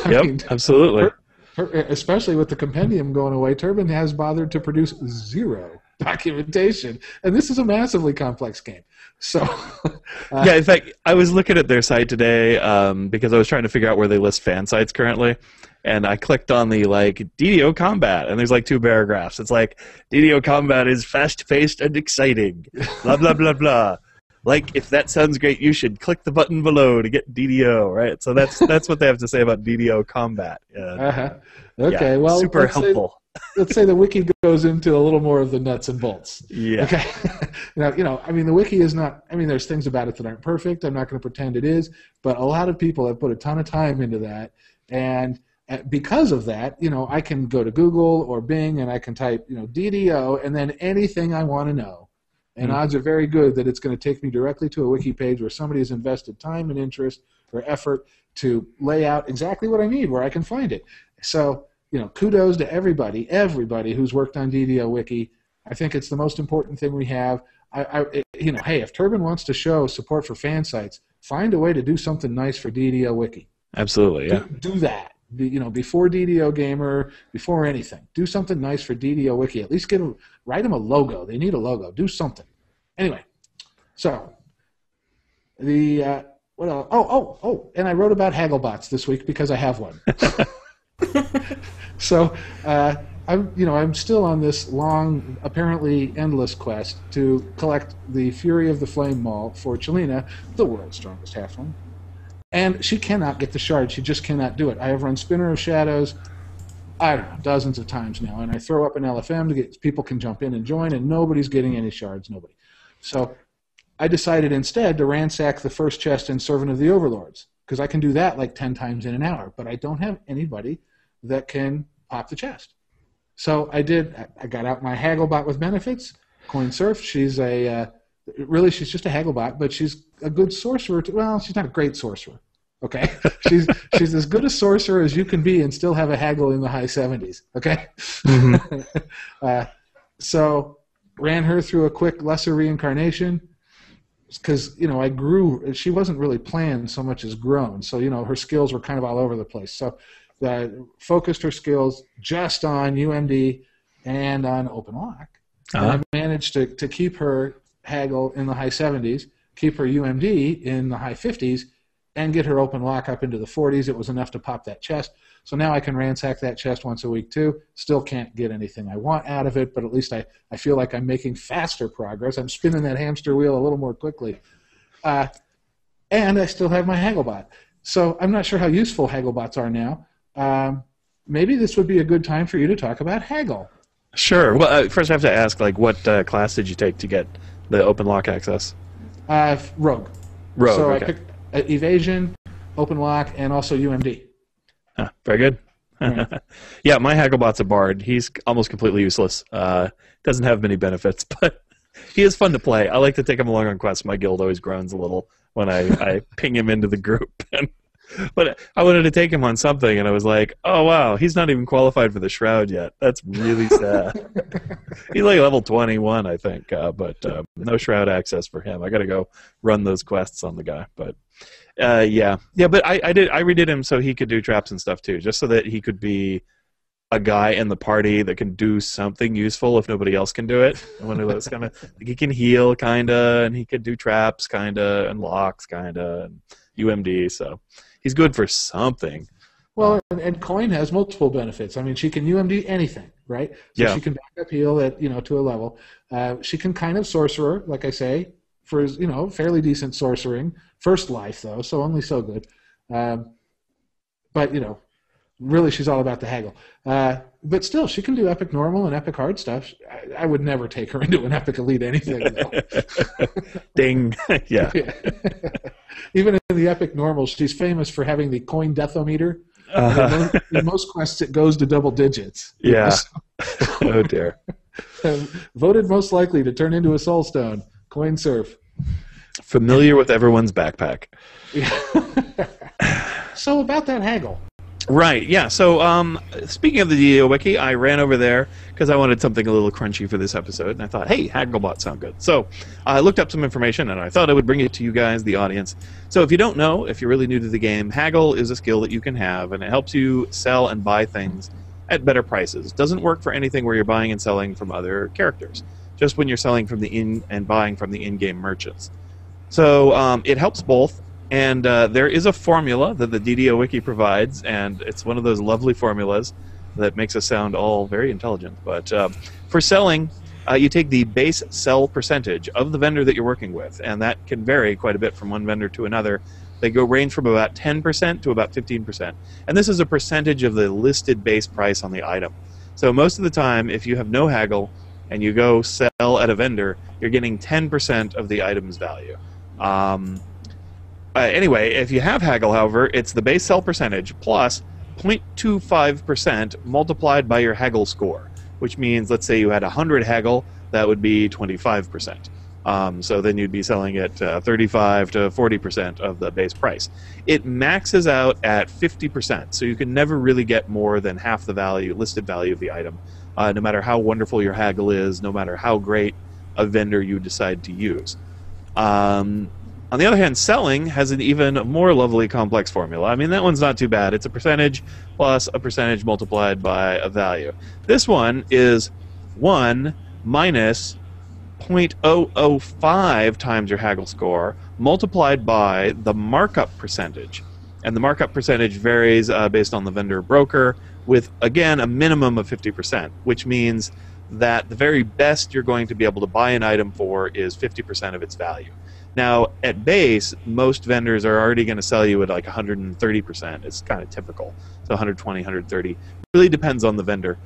Absolutely. Especially with the compendium going away, Turbine has bothered to produce zero documentation, and this is a massively complex game. So, yeah, in fact, I was looking at their site today because I was trying to figure out where they list fan sites currently, and I clicked on the DDO Combat, and there's 2 paragraphs. It's DDO Combat is fast-paced and exciting, blah blah blah blah. If that sounds great, you should click the button below to get DDO, right? So that's what they have to say about DDO Combat. Okay, yeah, well, super helpful. Let's say the wiki goes into a little more of the nuts and bolts. Yeah. Okay. The wiki is not. There's things about it that aren't perfect. I'm not going to pretend it is, but a lot of people have put a ton of time into that, and because of that, I can go to Google or Bing and I can type, DDO, and then anything I want to know. And odds are very good that it's going to take me directly to a wiki page where somebody has invested time and interest or effort to lay out exactly what I need, where I can find it. So, kudos to everybody who's worked on DDO Wiki. I think it's the most important thing we have. Hey, if Turbine wants to show support for fan sites, find a way to do something nice for DDO Wiki. Absolutely, yeah. Do that. Before DDO Gamer, before anything, do something nice for DDO Wiki. At least write them a logo. They need a logo. Do something. Anyway, so what else? Oh, and I wrote about Hagglebots this week because I have one. So I'm still on this long, apparently endless quest to collect the Fury of the Flame Maul for Chelina, the world's strongest halfling. And she cannot get the shard. She just cannot do it. I have run Spinner of Shadows, I don't know, dozens of times now, and I throw up an LFM to get people can jump in and join, and nobody's getting any shards. Nobody. So I decided instead to ransack the first chest in Servant of the Overlords, because I can do that 10 times in an hour, but I don't have anybody that can pop the chest. So I did. I got out my Hagglebot with benefits, Coin Surf. She's she's just a Hagglebot, but she's a good sorcerer. Well, she's not a great sorcerer. Okay, she's as good a sorcerer as you can be and still have a haggle in the high 70s. Okay, so ran her through a quick lesser reincarnation because I grew. She wasn't really planned so much as grown. So her skills were kind of all over the place. So focused her skills just on UMD and on Open Lock. And I managed to keep her haggle in the high 70s, keep her UMD in the high 50s, and get her Open Lock up into the 40s. It was enough to pop that chest. So now I can ransack that chest once a week too. Still can't get anything I want out of it, but at least I feel like I'm making faster progress. I'm spinning that hamster wheel a little more quickly. And I still have my Hagglebot. So I'm not sure how useful Hagglebots are now. Maybe this would be a good time for you to talk about Haggle. Sure. Well, first I have to ask, what class did you take to get the Open Lock access? Rogue. Rogue, so okay. I picked Evasion, Open Lock, and also UMD. Very good. Right. Yeah, my Hagglebot's a bard. He's almost completely useless. Doesn't have many benefits, but he is fun to play. I like to take him along on quests. My guild always groans a little when I ping him into the group. But I wanted to take him on something, and I was like, oh, wow, he's not even qualified for the Shroud yet. That's really sad. He's level 21, I think, but no Shroud access for him. I got to go run those quests on the guy. But, yeah, but I redid him so he could do traps and stuff, too, just so that he could be a guy in the party that can do something useful if nobody else can do it. One of those kind of, like, he can heal kinda, and he can do traps kinda, and locks kinda, and UMD. So he's good for something. Well, and Coin has multiple benefits. I mean, she can UMD anything, right? So she can back up heal at to a level. She can kind of sorcerer, like I say, for fairly decent sorcering. First life though, so only so good. But really, she's all about the haggle. But still, she can do epic normal and epic hard stuff. I would never take her into an epic elite anything, though. Ding. Yeah. Even in the epic normal, she's famous for having the coin deathometer. In most quests, it goes to double digits. Yeah. Oh, dear. Voted most likely to turn into a soul stone. Coin surf. Familiar with everyone's backpack. So about that haggle. Right, yeah. So speaking of the DDO Wiki, I ran over there because I wanted something a little crunchy for this episode, and I thought, hey, Hagglebot sound good. So I looked up some information, and I thought I would bring it to you guys, the audience. So if you don't know, if you're really new to the game, Haggle is a skill that you can have, and it helps you sell and buy things at better prices. It doesn't work for anything where you're buying and selling from other characters, just when you're selling from the in and buying from the in-game merchants. So it helps both. And there is a formula that the DDO Wiki provides, and it's one of those lovely formulas that makes us sound all very intelligent. But for selling, you take the base sell percentage of the vendor that you're working with, and that can vary quite a bit from one vendor to another. They range from about 10% to about 15%. And this is a percentage of the listed base price on the item. So most of the time, if you have no haggle and you go sell at a vendor, you're getting 10% of the item's value. Anyway, if you have haggle, however, it's the base sell percentage plus 0.25% multiplied by your haggle score, which means, let's say you had 100 haggle, that would be 25%. So then you'd be selling at 35 to 40% of the base price. It maxes out at 50%, so you can never really get more than half the listed value of the item, no matter how wonderful your haggle is, no matter how great a vendor you decide to use. On the other hand, selling has an even more lovely complex formula. I mean, that one's not too bad. It's a percentage plus a percentage multiplied by a value. This one is 1 minus 0.005 times your haggle score multiplied by the markup percentage. And the markup percentage varies based on the vendor broker with, again, a minimum of 50%, which means that the very best you're going to be able to buy an item for is 50% of its value. Now, at base, most vendors are already going to sell you at like 130%. It's kind of typical. So 120, 130. Really depends on the vendor.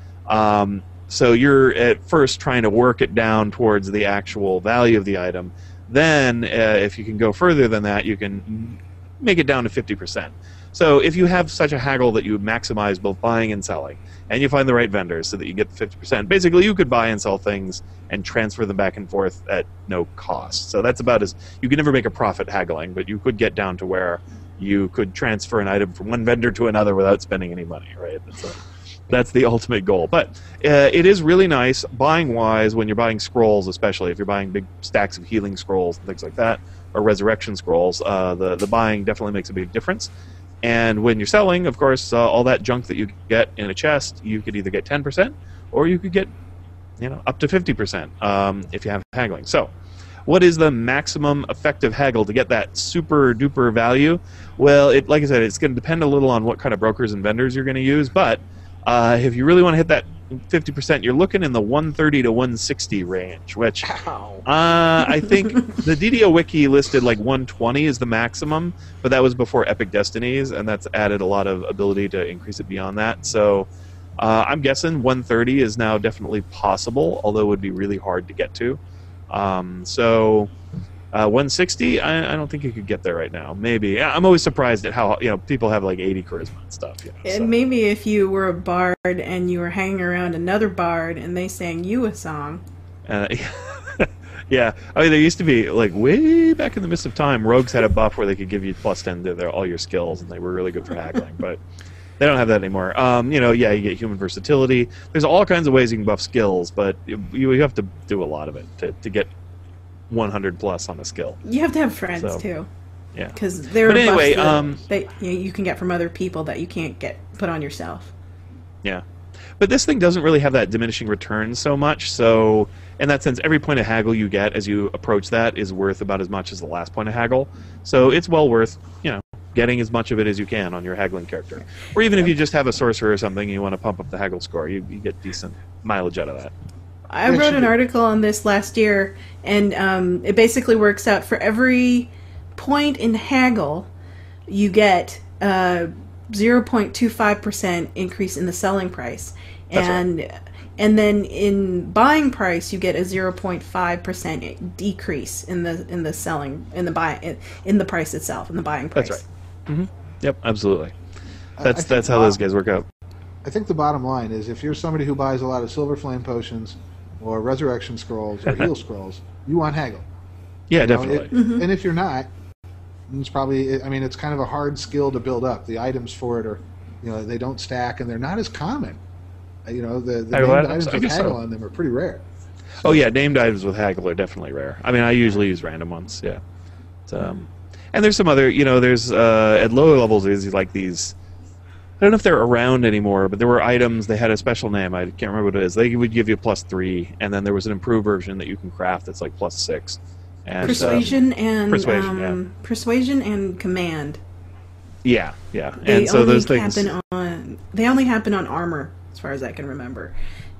So you're at first trying to work it down towards the actual value of the item. Then, if you can go further than that, you can make it down to 50%. So if you have such a haggle that you maximize both buying and selling, and you find the right vendors so that you get the 50%, basically you could buy and sell things and transfer them back and forth at no cost. So that's about as, you can never make a profit haggling, but you could get down to where you could transfer an item from one vendor to another without spending any money, right? That's the ultimate goal. But it is really nice buying-wise when you're buying scrolls, especially if you're buying big stacks of healing scrolls and things like that, or resurrection scrolls. The buying definitely makes a big difference. And when you're selling, of course, all that junk that you get in a chest, you could either get 10% or you could get, up to 50% if you have haggling. So, what is the maximum effective haggle to get that super duper value? Well, like I said, it's going to depend a little on what kind of brokers and vendors you're going to use. But if you really want to hit that 50%, you're looking in the 130 to 160 range, which I think the DDO Wiki listed like 120 is the maximum, but that was before Epic Destinies, and that's added a lot of ability to increase it beyond that. So I'm guessing 130 is now definitely possible, although it would be really hard to get to. 160, I don't think you could get there right now. Maybe. I'm always surprised at how people have like 80 charisma and stuff. And maybe if you were a bard and you were hanging around another bard and they sang you a song. Yeah, I mean, there used to be, like, way back in the midst of time, rogues had a buff where they could give you +10 to all your skills, and they were really good for haggling, but they don't have that anymore. You get human versatility. There's all kinds of ways you can buff skills, but you have to do a lot of it to get 100 plus on a skill. You have to have friends, too. Yeah. Because there are buffs that you can get from other people that you can't put on yourself. Yeah. But this thing doesn't really have that diminishing return so much. So in that sense, every point of haggle you get as you approach that is worth about as much as the last point of haggle. So it's well worth, getting as much of it as you can on your haggling character. Or even if you just have a sorcerer or something and you want to pump up the haggle score, you get decent mileage out of that. I wrote an article on this last year, and it basically works out for every point in haggle, you get 0.25% increase in the selling price. And then in buying price, you get a 0.5% decrease in the selling in the price itself, in the buying price. That's right. Mm-hmm. Yep, absolutely. That's how those guys work out. I think the bottom line is, if you're somebody who buys a lot of Silver Flame potions or Resurrection Scrolls or Heal Scrolls, you want haggle. Yeah, definitely. And if you're not, it's probably, I mean, it's kind of a hard skill to build up. The items for it are, they don't stack, and they're not as common. The named items with haggle on them are pretty rare. Oh yeah, named items with haggle are definitely rare. I mean, I usually use random ones. Yeah, and there's some other. There's at lower levels there's like these. I don't know if they're around anymore, but there were items. They had a special name. I can't remember what it is. They would give you +3, and then there was an improved version that you can craft that's like +6. And, persuasion persuasion and command. Yeah. And so those things they only happen on armor, as far as I can remember.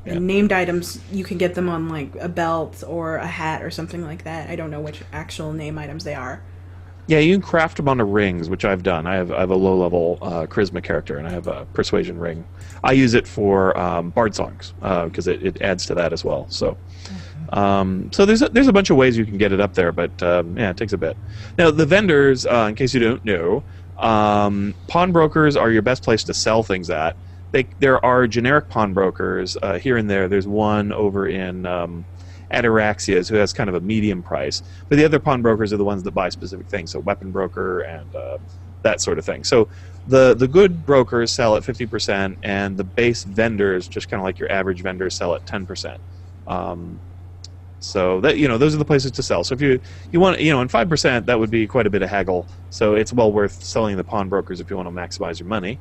Yeah. And named items, you can get them on like a belt or a hat or something like that. I don't know which actual name items they are. Yeah, you can craft them onto rings, which I've done. I have a low-level charisma character, and I have a persuasion ring. I use it for bard songs because it adds to that as well. So, so there's a bunch of ways you can get it up there, but it takes a bit. Now, the vendors, in case you don't know, pawnbrokers are your best place to sell things at. There are generic pawnbrokers here and there. There's one over in Ataraxia's who has kind of a medium price, but the other pawnbrokers are the ones that buy specific things, so weapon broker and that sort of thing. So the good brokers sell at 50%, and the base vendors, just kind of like your average vendors, sell at 10%. So that those are the places to sell. So if you want in 5%, that would be quite a bit of haggle. So it's well worth selling the pawnbrokers if you want to maximize your money.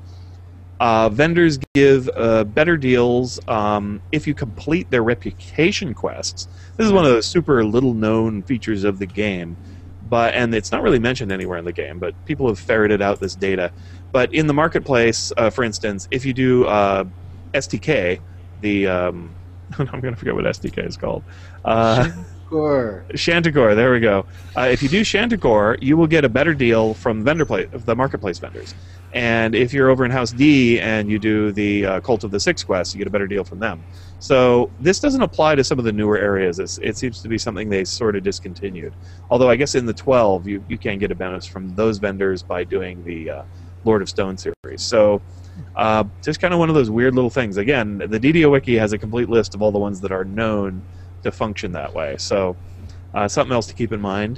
Vendors give better deals if you complete their reputation quests. This is one of the super little-known features of the game, and it's not really mentioned anywhere in the game, but people have ferreted out this data. But in the marketplace, for instance, if you do STK, I'm going to forget what STK is called. Shantikor, there we go. If you do Shantikor, you will get a better deal from the marketplace vendors. And if you're over in House D and you do the Cult of the Six quest, you get a better deal from them. So this doesn't apply to some of the newer areas. It seems to be something they sort of discontinued. Although I guess in the 12, you can get a bonus from those vendors by doing the Lord of Stone series. So just kind of one of those weird little things. Again, the DDO Wiki has a complete list of all the ones that are known to function that way. So something else to keep in mind.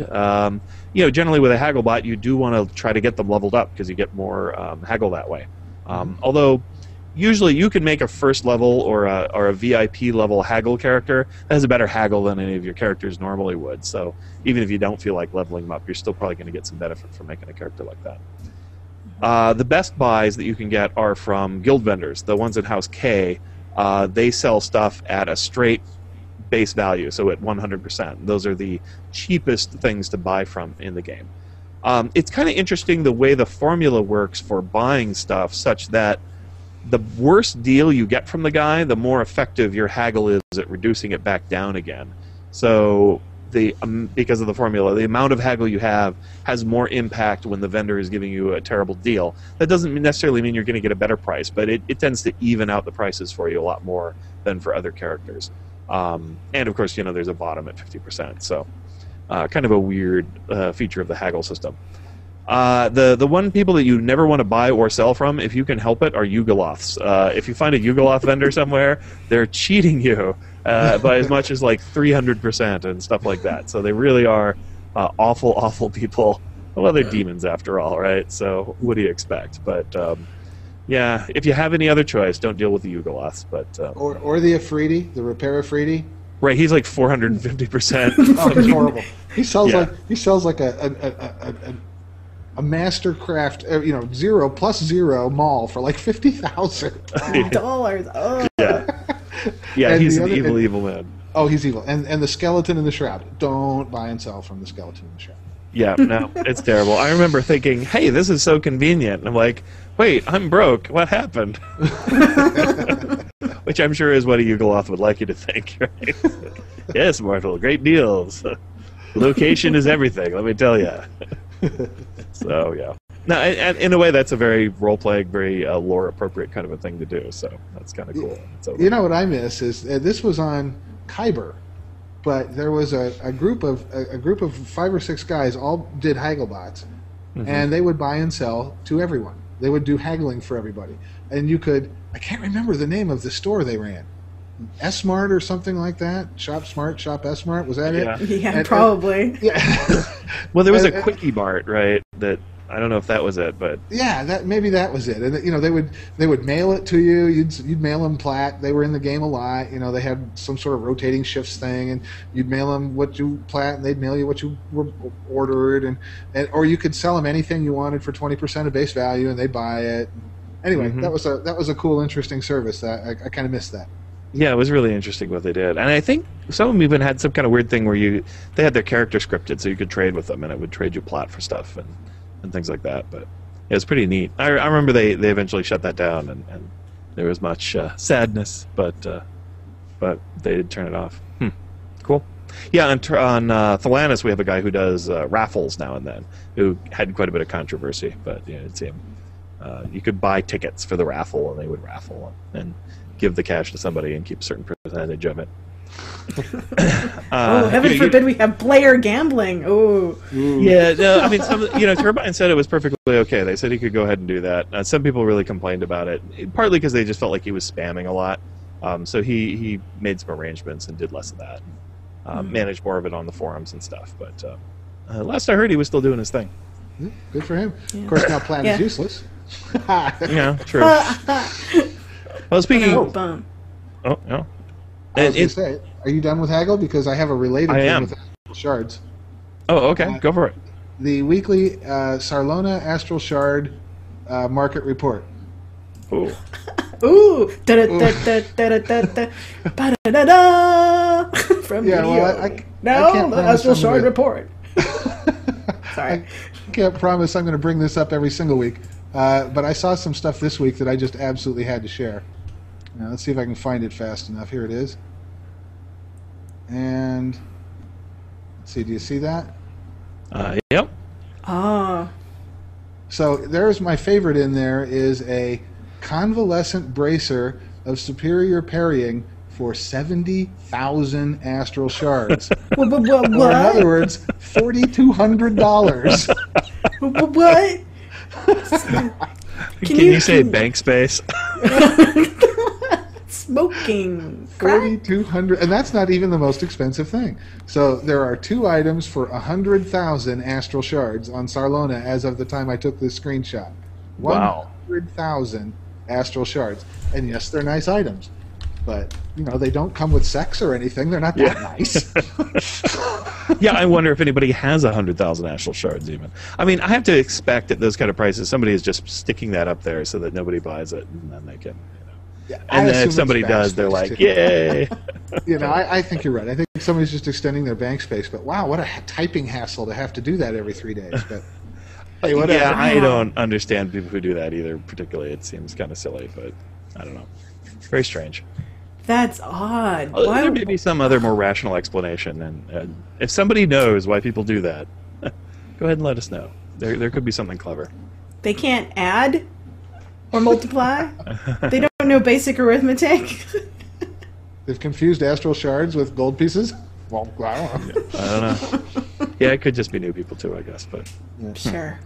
Generally with a haggle bot, you do want to try to get them leveled up because you get more haggle that way. Although usually you can make a first level or a VIP level haggle character that has a better haggle than any of your characters normally would. So even if you don't feel like leveling them up, you're still probably going to get some benefit from making a character like that. The best buys that you can get are from guild vendors. The ones in House K, they sell stuff at a straight base value, so at 100%. Those are the cheapest things to buy from in the game. It's kind of interesting the way the formula works for buying stuff, such that the worse deal you get from the guy, the more effective your haggle is at reducing it back down again. So because of the formula, the amount of haggle you have has more impact when the vendor is giving you a terrible deal. That doesn't necessarily mean you're going to get a better price, but it tends to even out the prices for you a lot more than for other characters. And of course, there's a bottom at 50%, so kind of a weird feature of the haggle system. The one people that you never want to buy or sell from, if you can help it, are Yugoloths. If you find a Yugoloth vendor somewhere, they're cheating you by as much as like 300% and stuff like that. So they really are awful, awful people. Well, they're demons after all, right? So what do you expect? But yeah, if you have any other choice, don't deal with the Yugoloths. But or the Afridi, the Repair Afridi. Right, he's like 450%. Oh, it's horrible. He sells like a Mastercraft, 0 plus 0 mall for like $50,000. Dollars. Oh. Yeah. Yeah, And he's the an other- evil man. Oh, he's evil. And the skeleton in the shroud. Don't buy and sell from the skeleton in the shroud. Yeah, no, it's terrible. I remember thinking, hey, this is so convenient. And I'm like, wait, I'm broke. What happened? Which I'm sure is what a Yugoloth would like you to think, right? Yes, mortal, great deals. Location is everything, let me tell you. So, yeah. Now, in a way, that's a very role-playing, very lore-appropriate kind of a thing to do, so that's kind of cool. So, You know what I miss is this was on Kyber, but there was a group of 5 or 6 guys all did Hagglebots, and they would buy and sell to everyone. They would do haggling for everybody, and you could. I can't remember the name of the store they ran. S-Mart or something like that. Shop Smart, Shop S-Mart. Was that Yeah. it? Yeah, probably. Yeah. well, there was a Quickie Mart, right, that I don't know if that was it, but Yeah, maybe that was it. And they would mail it to you. You'd mail them plat. They were in the game a lot. They had some sort of rotating shifts thing, and you'd mail them what you plat, and they'd mail you what you were ordered, and or you could sell them anything you wanted for 20% of base value, and they'd buy it. Anyway, that was a cool, interesting service. I kind of missed that. yeah, it was really interesting what they did. And I think some of them even had some kind of weird thing where they had their character scripted, so you could trade with them, and it would trade you plat for stuff and things like that. But it was pretty neat. I remember they eventually shut that down, and there was much sadness, but they did turn it off. Cool. Yeah, on Thalanis, we have a guy who does raffles now and then, who had quite a bit of controversy, but it's him. You could buy tickets for the raffle, and they would raffle and give the cash to somebody and keep a certain percentage of it. Heaven forbid we have player gambling. Oh. Yeah, no, I mean, Turbine said it was perfectly okay. They said he could go ahead and do that. Some people really complained about it, partly because they just felt like he was spamming a lot. So he made some arrangements and did less of that. Managed more of it on the forums and stuff. But last I heard, he was still doing his thing. Good for him. Yeah. Of course, now plat Yeah. is useless. Yeah, true. Well, speaking Oh, of... bum. Oh, no. I was going to say, are you done with Haggle? Because I have a related I thing am. with Astral Shards. Oh, okay. Go for it. The weekly Sarlona Astral Shard market report. Ooh. Ooh. Da-da-da-da-da-da-da. Ba-da-da-da. From Yeah, DDO. well, I Now, can't the promise Astral I'm Shard gonna- report. Sorry. I can't promise I'm going to bring this up every single week, but I saw some stuff this week that I just absolutely had to share. Now, let's see if I can find it fast enough. Here it is. And let's see, do you see that? Yep. Ah. So there's my favorite in there is a convalescent bracer of superior parrying for 70,000 astral shards. What? Or in other words, $4,200. What? Can you say bank space? Smoking. Crack? 4,200, and that's not even the most expensive thing. So there are 2 items for 100,000 astral shards on Sarlona as of the time I took this screenshot. Wow. 100,000 astral shards, and yes, they're nice items, but they don't come with sex or anything. They're not that nice. Yeah, I wonder if anybody has 100,000 astral shards even. I mean, I have to expect at those kind of prices, somebody is just sticking that up there so that nobody buys it, and then they can, Yeah, and I then assume if somebody it's does, they're backspace, like, too. yay. I think you're right. I think somebody's just extending their bank space, but wow, what a typing hassle to have to do that every 3 days. But hey, whatever. Yeah, I don't understand people who do that either, particularly. It seems kind of silly, but I don't know. Very strange. That's odd. There may be some other more rational explanation, and if somebody knows why people do that, go ahead and let us know. There could be something clever. They can't add or multiply? They don't know basic arithmetic? They've confused astral shards with gold pieces. Well, I don't know. I don't know. Yeah, it could just be new people too, I guess. But Sure.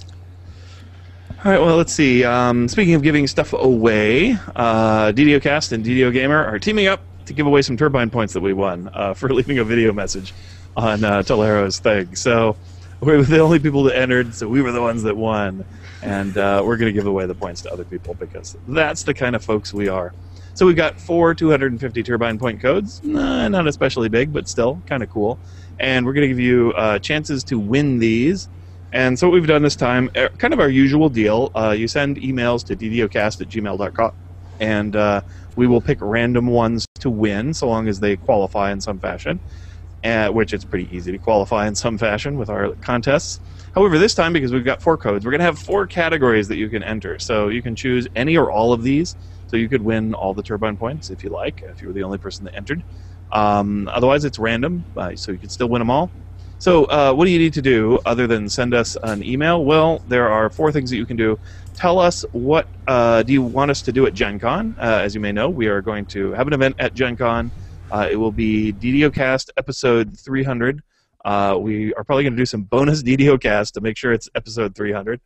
all right, well, let's see. Speaking of giving stuff away, DDOcast and DDO Gamer are teaming up to give away some Turbine Points that we won for leaving a video message on Tolero's thing. So we were the only people that entered, so we were the ones that won. And we're going to give away the points to other people because that's the kind of folks we are. So we've got 4 250 Turbine Point codes. Not especially big, but still kind of cool. And we're going to give you chances to win these. And so what we've done this time, kind of our usual deal, you send emails to DDOcast@gmail.com, and we will pick random ones to win, so long as they qualify in some fashion, which it's pretty easy to qualify in some fashion with our contests. However, this time, because we've got 4 codes, we're going to have 4 categories that you can enter. So you can choose any or all of these. So you could win all the Turbine Points if you like, if you were the only person that entered. Otherwise, it's random, so you can still win them all. So what do you need to do other than send us an email? Well, there are 4 things that you can do. Tell us what do you want us to do at Gen Con. As you may know, we are going to have an event at Gen Con. It will be DDOcast episode 300. We are probably going to do some bonus DDOcast to make sure it's episode 300.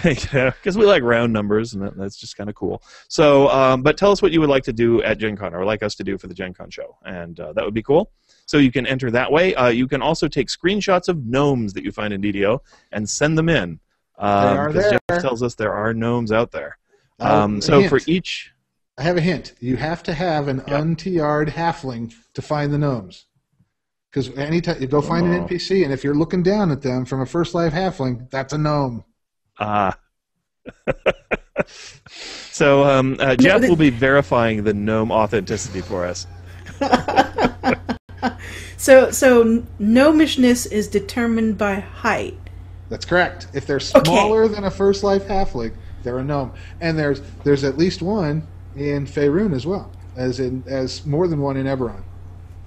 Because we like round numbers, and that's just kind of cool. So, but tell us what you would like to do at Gen Con, or like us to do for the Gen Con show, and that would be cool. So you can enter that way. You can also take screenshots of gnomes that you find in DDO and send them in. Because Jeff tells us there are gnomes out there. So for each... I have a hint. You have to have an unTR'd halfling to find the gnomes. Because anytime you go find an NPC, and if you're looking down at them from a First Life halfling, that's a gnome. So Jeff will be verifying the gnome authenticity for us. So gnomishness is determined by height. That's correct. If they're smaller than a First Life halfling, they're a gnome. And there's at least one in Faerun as well, as more than one in Eberron.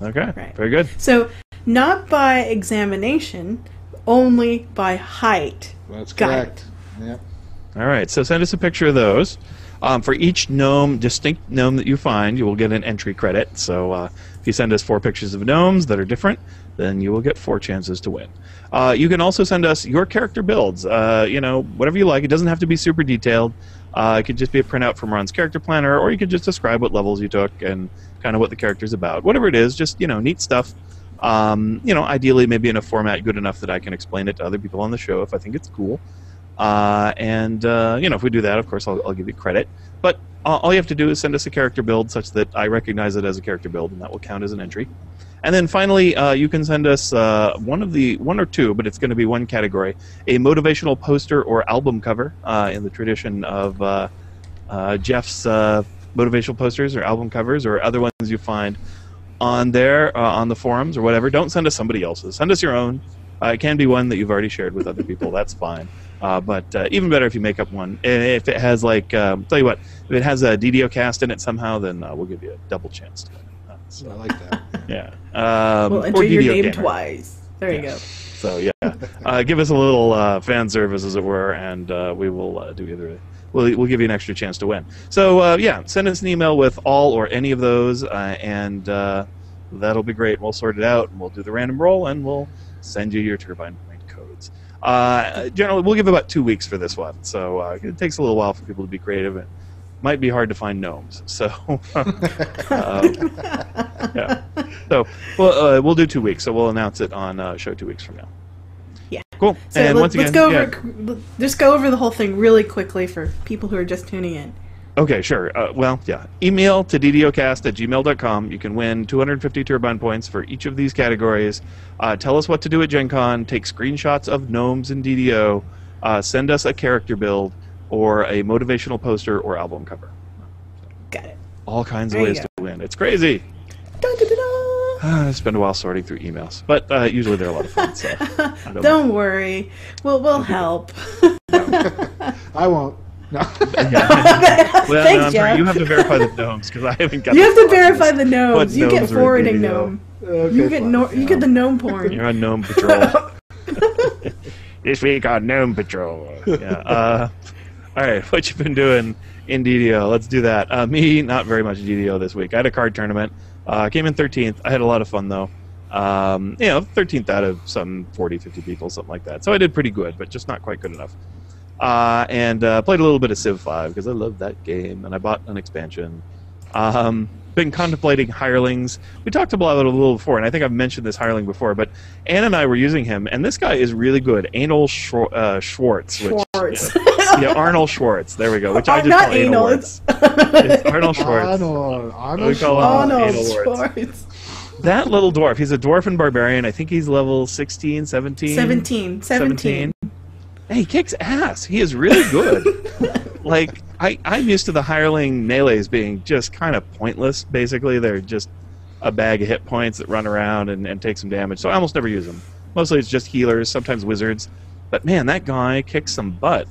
Okay, right. Very good. So not by examination, only by height. That's correct. Yep. All right, so send us a picture of those. For each distinct gnome that you find, you will get an entry credit. So if you send us 4 pictures of gnomes that are different, then you will get 4 chances to win. You can also send us your character builds. Whatever you like. It doesn't have to be super detailed. It could just be a printout from Ron's character planner, or you could just describe what levels you took and kind of what the character's about. Whatever it is, just neat stuff. Ideally maybe in a format good enough that I can explain it to other people on the show if I think it's cool. If we do that, of course, I'll give you credit. But all you have to do is send us a character build such that I recognize it as a character build, and that will count as an entry. And then finally, you can send us one or two, but it's going to be one category, a motivational poster or album cover in the tradition of Jeff's motivational posters or album covers or other ones you find on there, on the forums or whatever. Don't send us somebody else's. Send us your own. It can be one that you've already shared with other people. That's fine. But even better if you make up one. If it has, tell you what, if it has a DDOcast in it somehow, then we'll give you a double chance to win. So I like that. Yeah. We'll enter your name twice. There you go. So, yeah. Give us a little fan service, as it were, and we will do either. We'll give you an extra chance to win. So, send us an email with all or any of those, and that'll be great. We'll sort it out, and we'll do the random roll, and we'll send you your Turbine Point codes. Generally, we'll give about 2 weeks for this one, so it takes a little while for people to be creative. It might be hard to find gnomes, so yeah. So we'll do 2 weeks. So we'll announce it on show 2 weeks from now. Yeah. Cool. So and once again, just go over the whole thing really quickly for people who are just tuning in. Okay, sure. Email to ddocast@gmail.com. You can win 250 Turbine Points for each of these categories. Tell us what to do at Gen Con. Take screenshots of gnomes in DDO. Send us a character build or a motivational poster or album cover. Got it. All kinds of ways to win. It's crazy. I spend a while sorting through emails, but usually they're a lot of fun. So don't worry. We'll help. I won't. No. Well, Thanks, Jeff. You have to verify the gnomes because I haven't got. You have to verify the gnomes. You get forwarding gnome. Okay, you get the gnome porn. You're on Gnome Patrol. This week on Gnome Patrol. Yeah. All right, what you been doing in DDO? Let's do that. Me, not very much DDO this week. I had a card tournament. Came in 13th. I had a lot of fun though. 13th out of some 40, 50 people, something like that. So I did pretty good, but just not quite good enough. And played a little bit of Civ 5 because I love that game, and I bought an expansion. Been contemplating hirelings. We talked about it a little before, and I think I've mentioned this hireling before, but Ann and I were using him, and this guy is really good. Anal Schwartz. Arnold Schwartz. There we go. Which I just not call anal. It's Arnold Schwartz. Arnold We call him Arnold Schwartz. That little dwarf, he's a dwarf barbarian. I think he's level 16, 17? 17. Hey, he kicks ass. He is really good. Like, I'm used to the hireling melees being just kind of pointless, basically. They're just a bag of hit points that run around and take some damage. So I almost never use them. Mostly it's just healers, sometimes wizards. But man, that guy kicks some butt.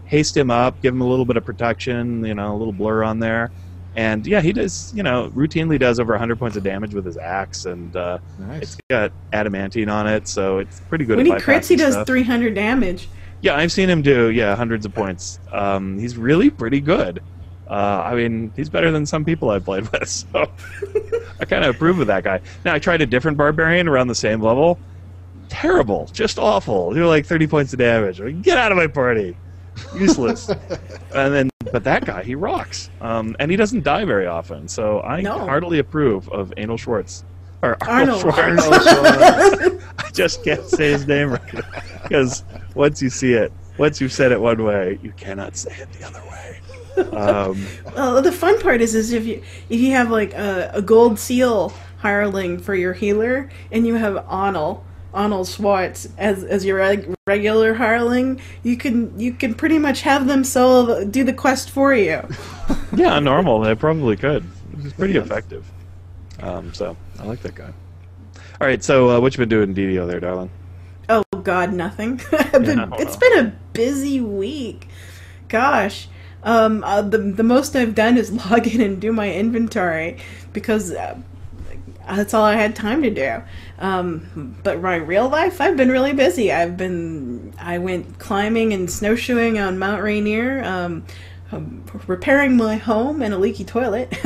Haste him up, give him a little bit of protection, a little blur on there. And yeah, he does, routinely does over 100 points of damage with his axe, and Nice. it's got adamantine on it, so it's pretty good. When he at crits, he bypassing does stuff. 300 damage. Yeah, I've seen him do, hundreds of points. He's really pretty good. I mean, he's better than some people I've played with, so I kind of approve of that guy. Now, I tried a different barbarian around the same level. Terrible, just awful. You're like 30 points of damage. Get out of my party. Useless. But that guy, he rocks. And he doesn't die very often, so I heartily approve of Anal Schwartz. Or Arnold Schwartz. I just can't say his name right. Because once you see it, once you've said it one way, you cannot say it the other way. Well, the fun part is if you have like a gold seal hireling for your healer, and you have Arnold Schwartz as your regular hireling, you can pretty much have them do the quest for you. Yeah, normal. They probably could. It's pretty effective. So I like that guy. All right, so what you been doing in DDO there, darling? Oh God, nothing. It's been a busy week. Gosh. The most I've done is log in and do my inventory because that's all I had time to do. But my real life, I've been really busy. I went climbing and snowshoeing on Mount Rainier, repairing my home and a leaky toilet,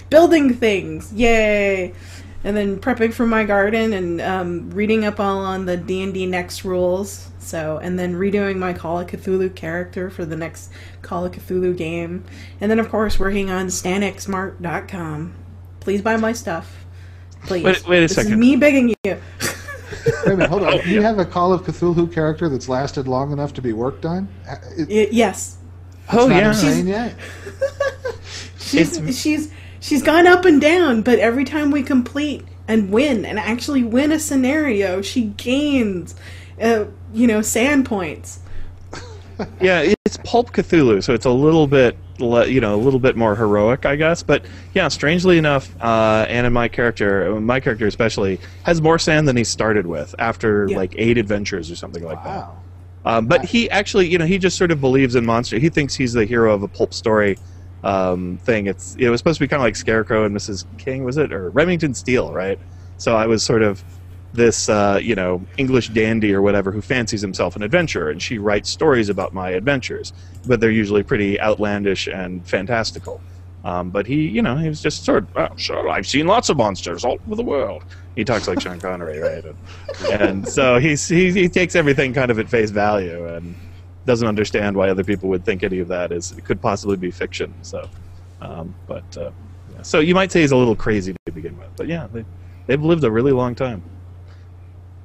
building things, yay! And then prepping for my garden and reading up all on the D&D Next rules. And then redoing my Call of Cthulhu character for the next Call of Cthulhu game. And then, of course, working on StanXmart.com. Please buy my stuff. Please. Wait a second. This is me begging you. Wait a minute, hold on. Do you have a Call of Cthulhu character that's lasted long enough to be worked on? Yes. Oh, not yeah. insane yet? She's gone up and down, but every time we complete and actually win a scenario, she gains, sand points. Yeah, it's Pulp Cthulhu, so it's a little bit, a little bit more heroic, I guess. But yeah, strangely enough, and in my character especially, has more sand than he started with after like 8 adventures or something like that. But he actually, he just sort of believes in monster. He thinks he's the hero of a pulp story thing. It was supposed to be kind of like Scarecrow and Mrs. King, was it, or Remington Steele, right? So I was sort of this English dandy or whatever who fancies himself an adventurer, and she writes stories about my adventures, but they're usually pretty outlandish and fantastical. But he was just sort of, sure, I've seen lots of monsters all over the world. He talks like Sean Connery, right? And so he takes everything kind of at face value and doesn't understand why other people would think any of that could possibly be fiction. So, so you might say he's a little crazy to begin with, but yeah, they've lived a really long time.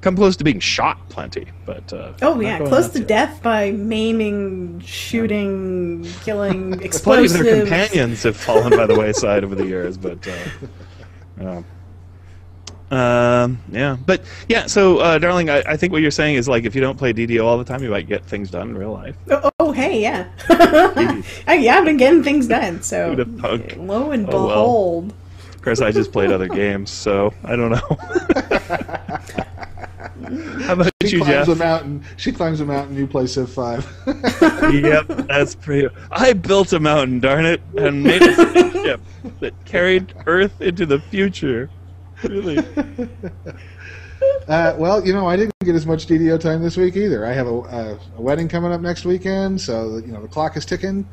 Come close to being shot plenty, but close to death by maiming, shooting, killing, explosives. Plenty of their companions have fallen by the wayside over the years, but So, darling, I think what you're saying is, like, if you don't play DDO all the time, you might get things done in real life. Hey, yeah. I've been getting things done, so lo and behold. Well. Of course, I just played other games, so I don't know. How about you, Jeff? She climbs a mountain, you play Civ 5. Yep, that's pretty... I built a mountain, darn it, and made a spaceship that carried Earth into the future. Really? Well, I didn't get as much DDO time this week either. I have a wedding coming up next weekend, so the clock is ticking.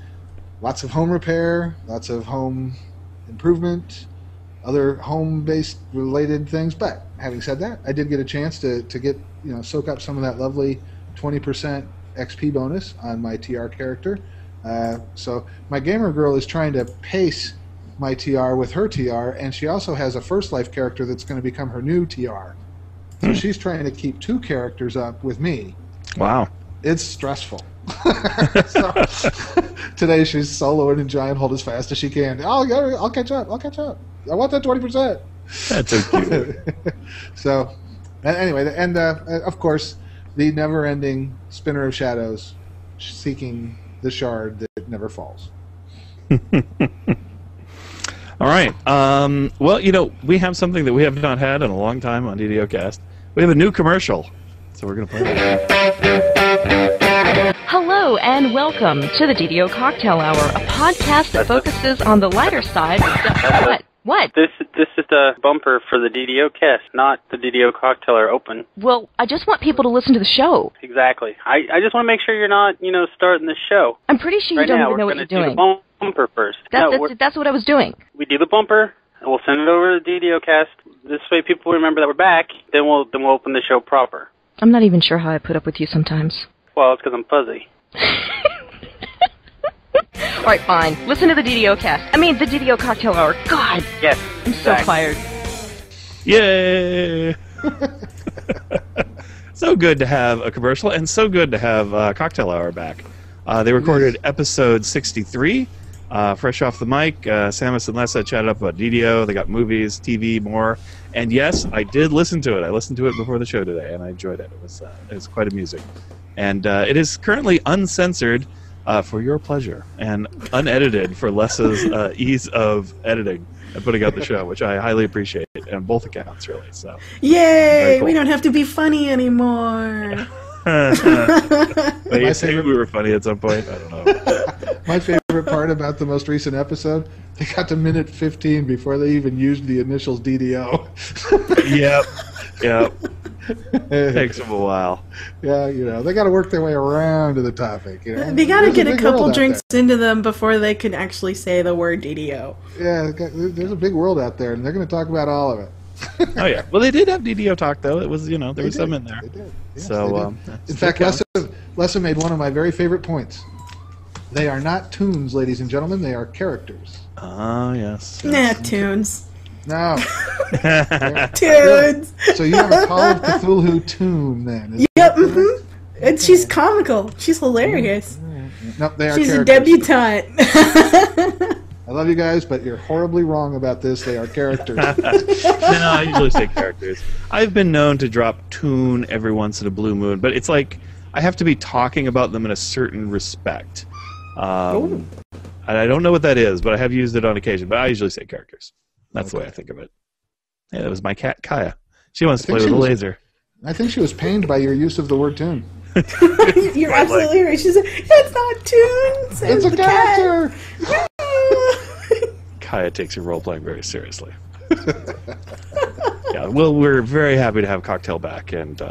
Lots of home repair, lots of home improvement, other home-based related things. But having said that, I did get a chance to get soak up some of that lovely 20% XP bonus on my TR character. So my gamer girl is trying to pace my TR with her TR, and she also has a First Life character that's going to become her new TR. So she's trying to keep 2 characters up with me. Wow. It's stressful. So, today she's soloing and giant hold as fast as she can. I'll catch up. I want that 20%. That's so cute. So, anyway, and of course, the never-ending spinner of shadows, seeking the shard that never falls. All right. Well, we have something that we have not had in a long time on DDOcast. We have a new commercial, so we're going to play it. Hello and welcome to the DDO Cocktail Hour, a podcast that focuses on the lighter side. What? This is the bumper for the DDOcast, not the DDO Cocktail Hour Open. Well, I just want people to listen to the show. Exactly. I just want to make sure you're not, starting the show. I'm pretty sure you don't even know what you're doing. Right now, we're going to do the bumper first. That's what I was doing. We do the bumper, and we'll send it over to the DDOcast. This way people remember that we're back, then we'll open the show proper. I'm not even sure how I put up with you sometimes. Well, it's because I'm fuzzy. All right, fine. Listen to the DDOcast. I mean, the DDO Cocktail Hour. God. Yes. I'm so fired. Yay! So good to have a commercial, and so good to have Cocktail Hour back. They recorded episode 63, fresh off the mic. Samus and Lessa chatted up about DDO. They got movies, TV, more. And yes, I did listen to it. I listened to it before the show today, and I enjoyed it. It was quite amusing. And it is currently uncensored for your pleasure and unedited for Lessa's ease of editing and putting out the show, which I highly appreciate on both accounts, really. So, yay! cool. We don't have to be funny anymore. Maybe we were funny at some point. I don't know. My favorite part about the most recent episode, they got to minute 15 before they even used the initials DDO. Yep. Takes them a while. Yeah, they got to work their way around to the topic. They got to get a couple drinks into them before they can actually say the word DDO. Yeah, there's a big world out there, and they're going to talk about all of it. Oh yeah. Well, they did have DDO talk though. It was there was some in there. They did. Yes, so they did. In fact, Lessa made one of my very favorite points. They are not tunes, ladies and gentlemen. They are characters. Ah, yes. Nah, tunes. No. Tunes. So you have a Call of Cthulhu tune then? Yep. Mm-hmm. And she's comical. She's hilarious. Nope, they are She's characters. a debutante. I love you guys, but you're horribly wrong about this. They are characters. No, I usually say characters. I've been known to drop tune every once in a blue moon, but it's like I have to be talking about them in a certain respect. And I don't know what that is, but I have used it on occasion. But I usually say characters. That's the way I think of it. Yeah, that was my cat, Kaya. She wants to play with a laser. I think she was pained by your use of the word tune. You're absolutely right. She said, it's not tunes. It's a character. Kaya takes your role-playing very seriously. Yeah, well, we're very happy to have Cocktail back and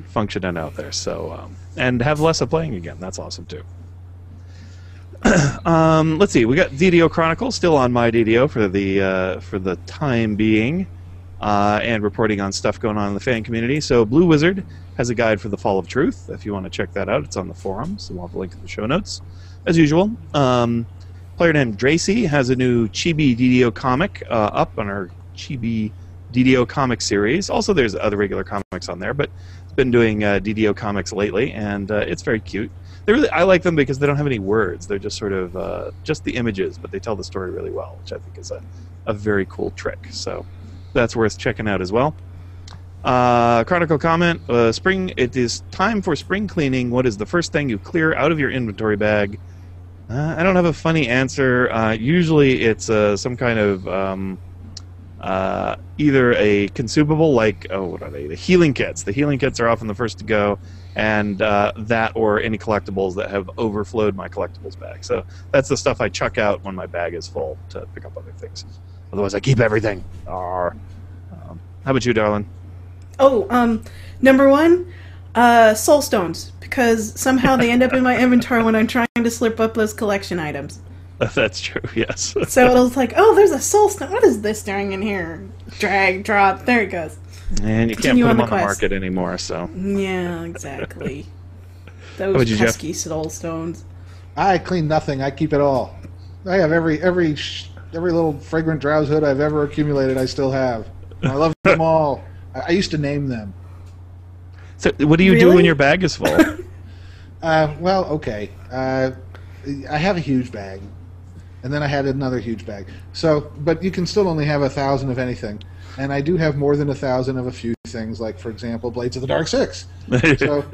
functioning out there. So and have Lessa playing again. That's awesome, too. Let's see. We got DDO Chronicles still on my DDO for the time being, and reporting on stuff going on in the fan community. So Blue Wizard has a guide for the Fall of Truth. If you want to check that out, it's on the forums. We'll have a link in the show notes, as usual. Player named Dracy has a new Chibi DDO comic up on our Chibi DDO comic series. Also, there's other regular comics on there, but it's been doing DDO comics lately, and it's very cute. I like them because they don't have any words. They're just sort of just the images, but they tell the story really well, which I think is a very cool trick. So that's worth checking out as well. Chronicle comment, spring. It is time for spring cleaning. What is the first thing you clear out of your inventory bag? I don't have a funny answer. Usually it's some kind of either a consumable like, what are they? The healing kits. The healing kits are often the first to go, and that or any collectibles that have overflowed my collectibles bag. So that's the stuff I chuck out when my bag is full to pick up other things. Otherwise, I keep everything. How about you, darling? Number one, soul stones, because somehow they end up in my inventory when I'm trying to slip up those collection items. That's true, yes. So it was like, oh, there's a soul stone. What is this doing in here? Drag, drop, there it goes. And you can't put them on the market anymore, so. Yeah, exactly. Those pesky soul stones. I clean nothing. I keep it all. I have every little fragrant drowse hood I've ever accumulated. I still have. And I love them all. I used to name them. So what do you do when your bag is full? Well, okay. I have a huge bag, and then I had another huge bag. So, but you can still only have 1,000 of anything, and I do have more than 1,000 of a few things, like for example, Blades of the Dark Six. So,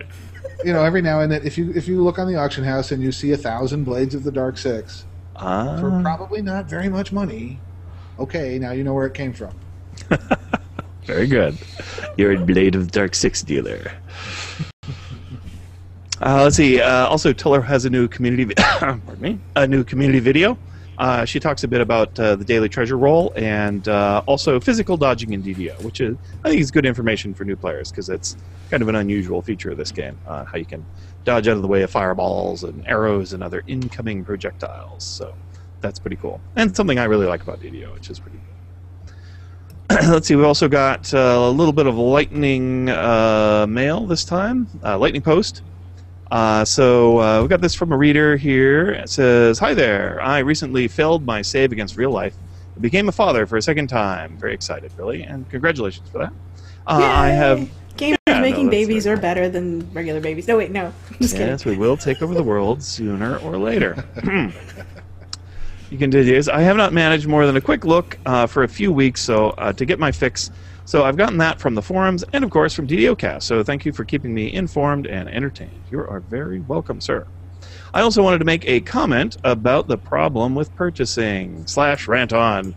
every now and then, if you look on the auction house and you see 1,000 Blades of the Dark Six for probably not very much money, okay, now you know where it came from. Very good. You're a Blade of the Dark Six dealer. Let's see. Also, Tiller has a new community. Pardon me. A new community video. She talks a bit about the daily treasure roll and also physical dodging in DDO, which is, I think, is good information for new players because it's kind of an unusual feature of this game. How you can dodge out of the way of fireballs and arrows and other incoming projectiles. So that's pretty cool, and something I really like about DDO, which is pretty good. Let's see, we've also got a little bit of lightning mail this time, lightning post. So we got this from a reader here. It says, "Hi there, I recently failed my save against real life. I became a father for a second time. Very excited, really, and congratulations for that." I have... Gamers making babies are better than regular babies. No, wait, no. Just kidding. Yes, we will take over the world sooner or later. You can do this. I have not managed more than a quick look for a few weeks to get my fix. So I've gotten that from the forums and, of course, from DDOcast. So thank you for keeping me informed and entertained. You are very welcome, sir. I also wanted to make a comment about the problem with purchasing / rant on.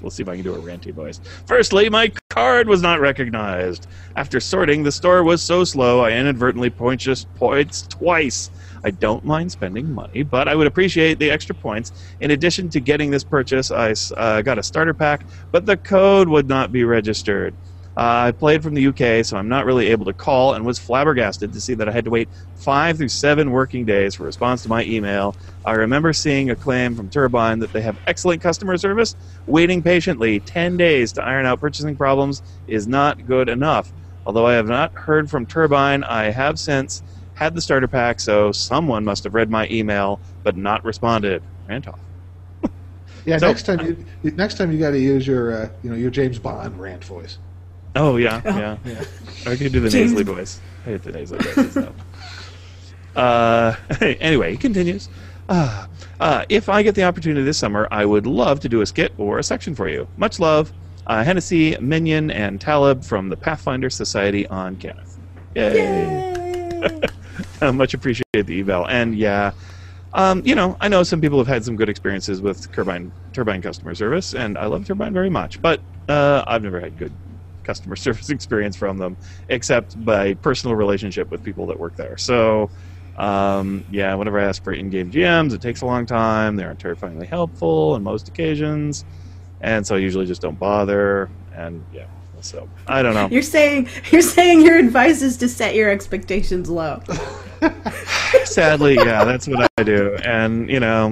We'll see if I can do a ranty voice. Firstly, my card was not recognized. After sorting, the store was so slow I inadvertently purchased points twice. I don't mind spending money, but I would appreciate the extra points. In addition to getting this purchase, I got a starter pack, but the code would not be registered. I played from the UK, so I'm not really able to call, and was flabbergasted to see that I had to wait 5 through 7 working days for a response to my email. I remember seeing a claim from Turbine that they have excellent customer service. Waiting patiently 10 days to iron out purchasing problems is not good enough. Although I have not heard from Turbine, I have since had the starter pack, so someone must have read my email but not responded. Rant off. Yeah, so, next time you got to use your your James Bond rant voice. Oh yeah. I can do the nasally voice. I hate the nasally voices though. Anyway, he continues. If I get the opportunity this summer, I would love to do a skit or a section for you. Much love, Hennessy, Minion, and Talib from the Pathfinder Society on Kenneth. Yay! Much appreciate the eval. And yeah, I know some people have had some good experiences with Turbine customer service, and I love Turbine very much, but I've never had good customer service experience from them, except by personal relationship with people that work there. So, whenever I ask for in-game GMs, it takes a long time. They aren't terrifyingly helpful on most occasions, and so I usually just don't bother. And yeah, so I don't know. You're saying your advice is to set your expectations low. Sadly, yeah, that's what I do. And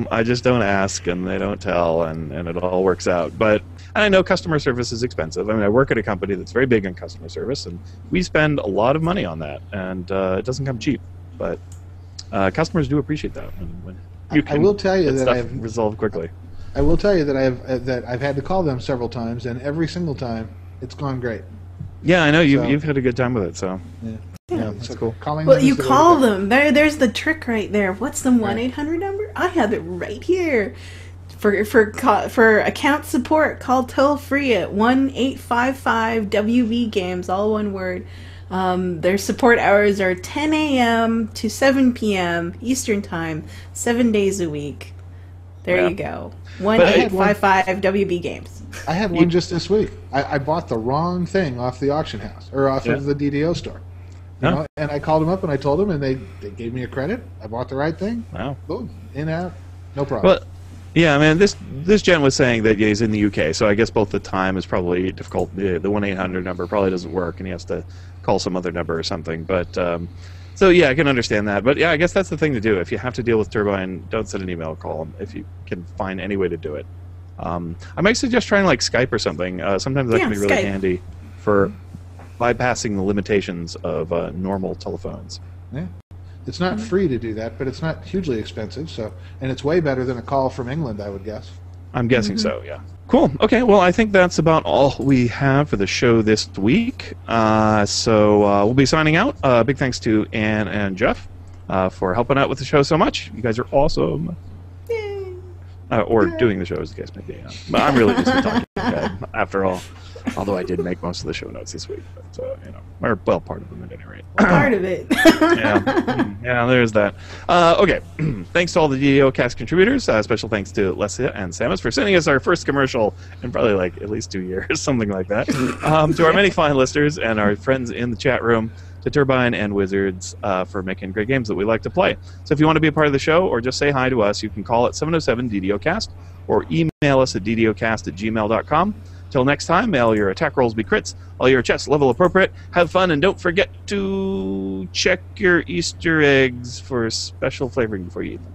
I just don't ask, and they don't tell, and it all works out. But I know customer service is expensive. I mean, I work at a company that's very big on customer service, and we spend a lot of money on that, and it doesn't come cheap. But customers do appreciate that. When you can I will tell you that I've resolved quickly. I will tell you that I've had to call them several times, and every single time it's gone great. Yeah, I know you've had a good time with it. So yeah, that's cool. Well, you call them. There's the trick right there. What's the 1-800 number? I have it right here. For account support, call toll free at 1-855-WV Games, all one word. Their support hours are 10 a.m. to 7 p.m. Eastern Time, 7 days a week. There you go. 1-855-WB Games. I had one just this week. I bought the wrong thing off the auction house, or off of the DDO store. You know, and I called them up and I told them, and they gave me a credit. I bought the right thing. Wow. Boom. In, out. No problem. Well, yeah, I mean, this gent was saying that he's in the UK, so I guess both the time is probably difficult. The 1-800 number probably doesn't work, and he has to call some other number or something. But so yeah, I can understand that. But yeah, I guess that's the thing to do. If you have to deal with Turbine, don't send an email. Call them if you can find any way to do it. I might suggest trying like Skype or something. Sometimes that can be really handy for bypassing the limitations of normal telephones. Yeah. It's not free to do that, but it's not hugely expensive. So, and it's way better than a call from England, I would guess. I'm guessing so, yeah. Cool. Okay, well, I think that's about all we have for the show this week. So we'll be signing out. Big thanks to Ann and Jeff for helping out with the show so much. You guys are awesome. Yay. or doing the show, as the case may be. But I'm really just a talking head, after all. Although I did make most of the show notes this week, but or well, part of them at any rate. Part of it. yeah, there's that. Okay, thanks to all the DDOcast contributors. Special thanks to Leslie and Samus for sending us our first commercial in probably like at least 2 years, something like that. To our many fine listeners and our friends in the chat room, to Turbine and Wizards for making great games that we like to play. So if you want to be a part of the show or just say hi to us, you can call at 707-DDOcast or email us at ddocast@gmail.com. Till next time, may all your attack rolls be crits, all your chests level appropriate, have fun, and don't forget to check your Easter eggs for special flavoring before you eat them.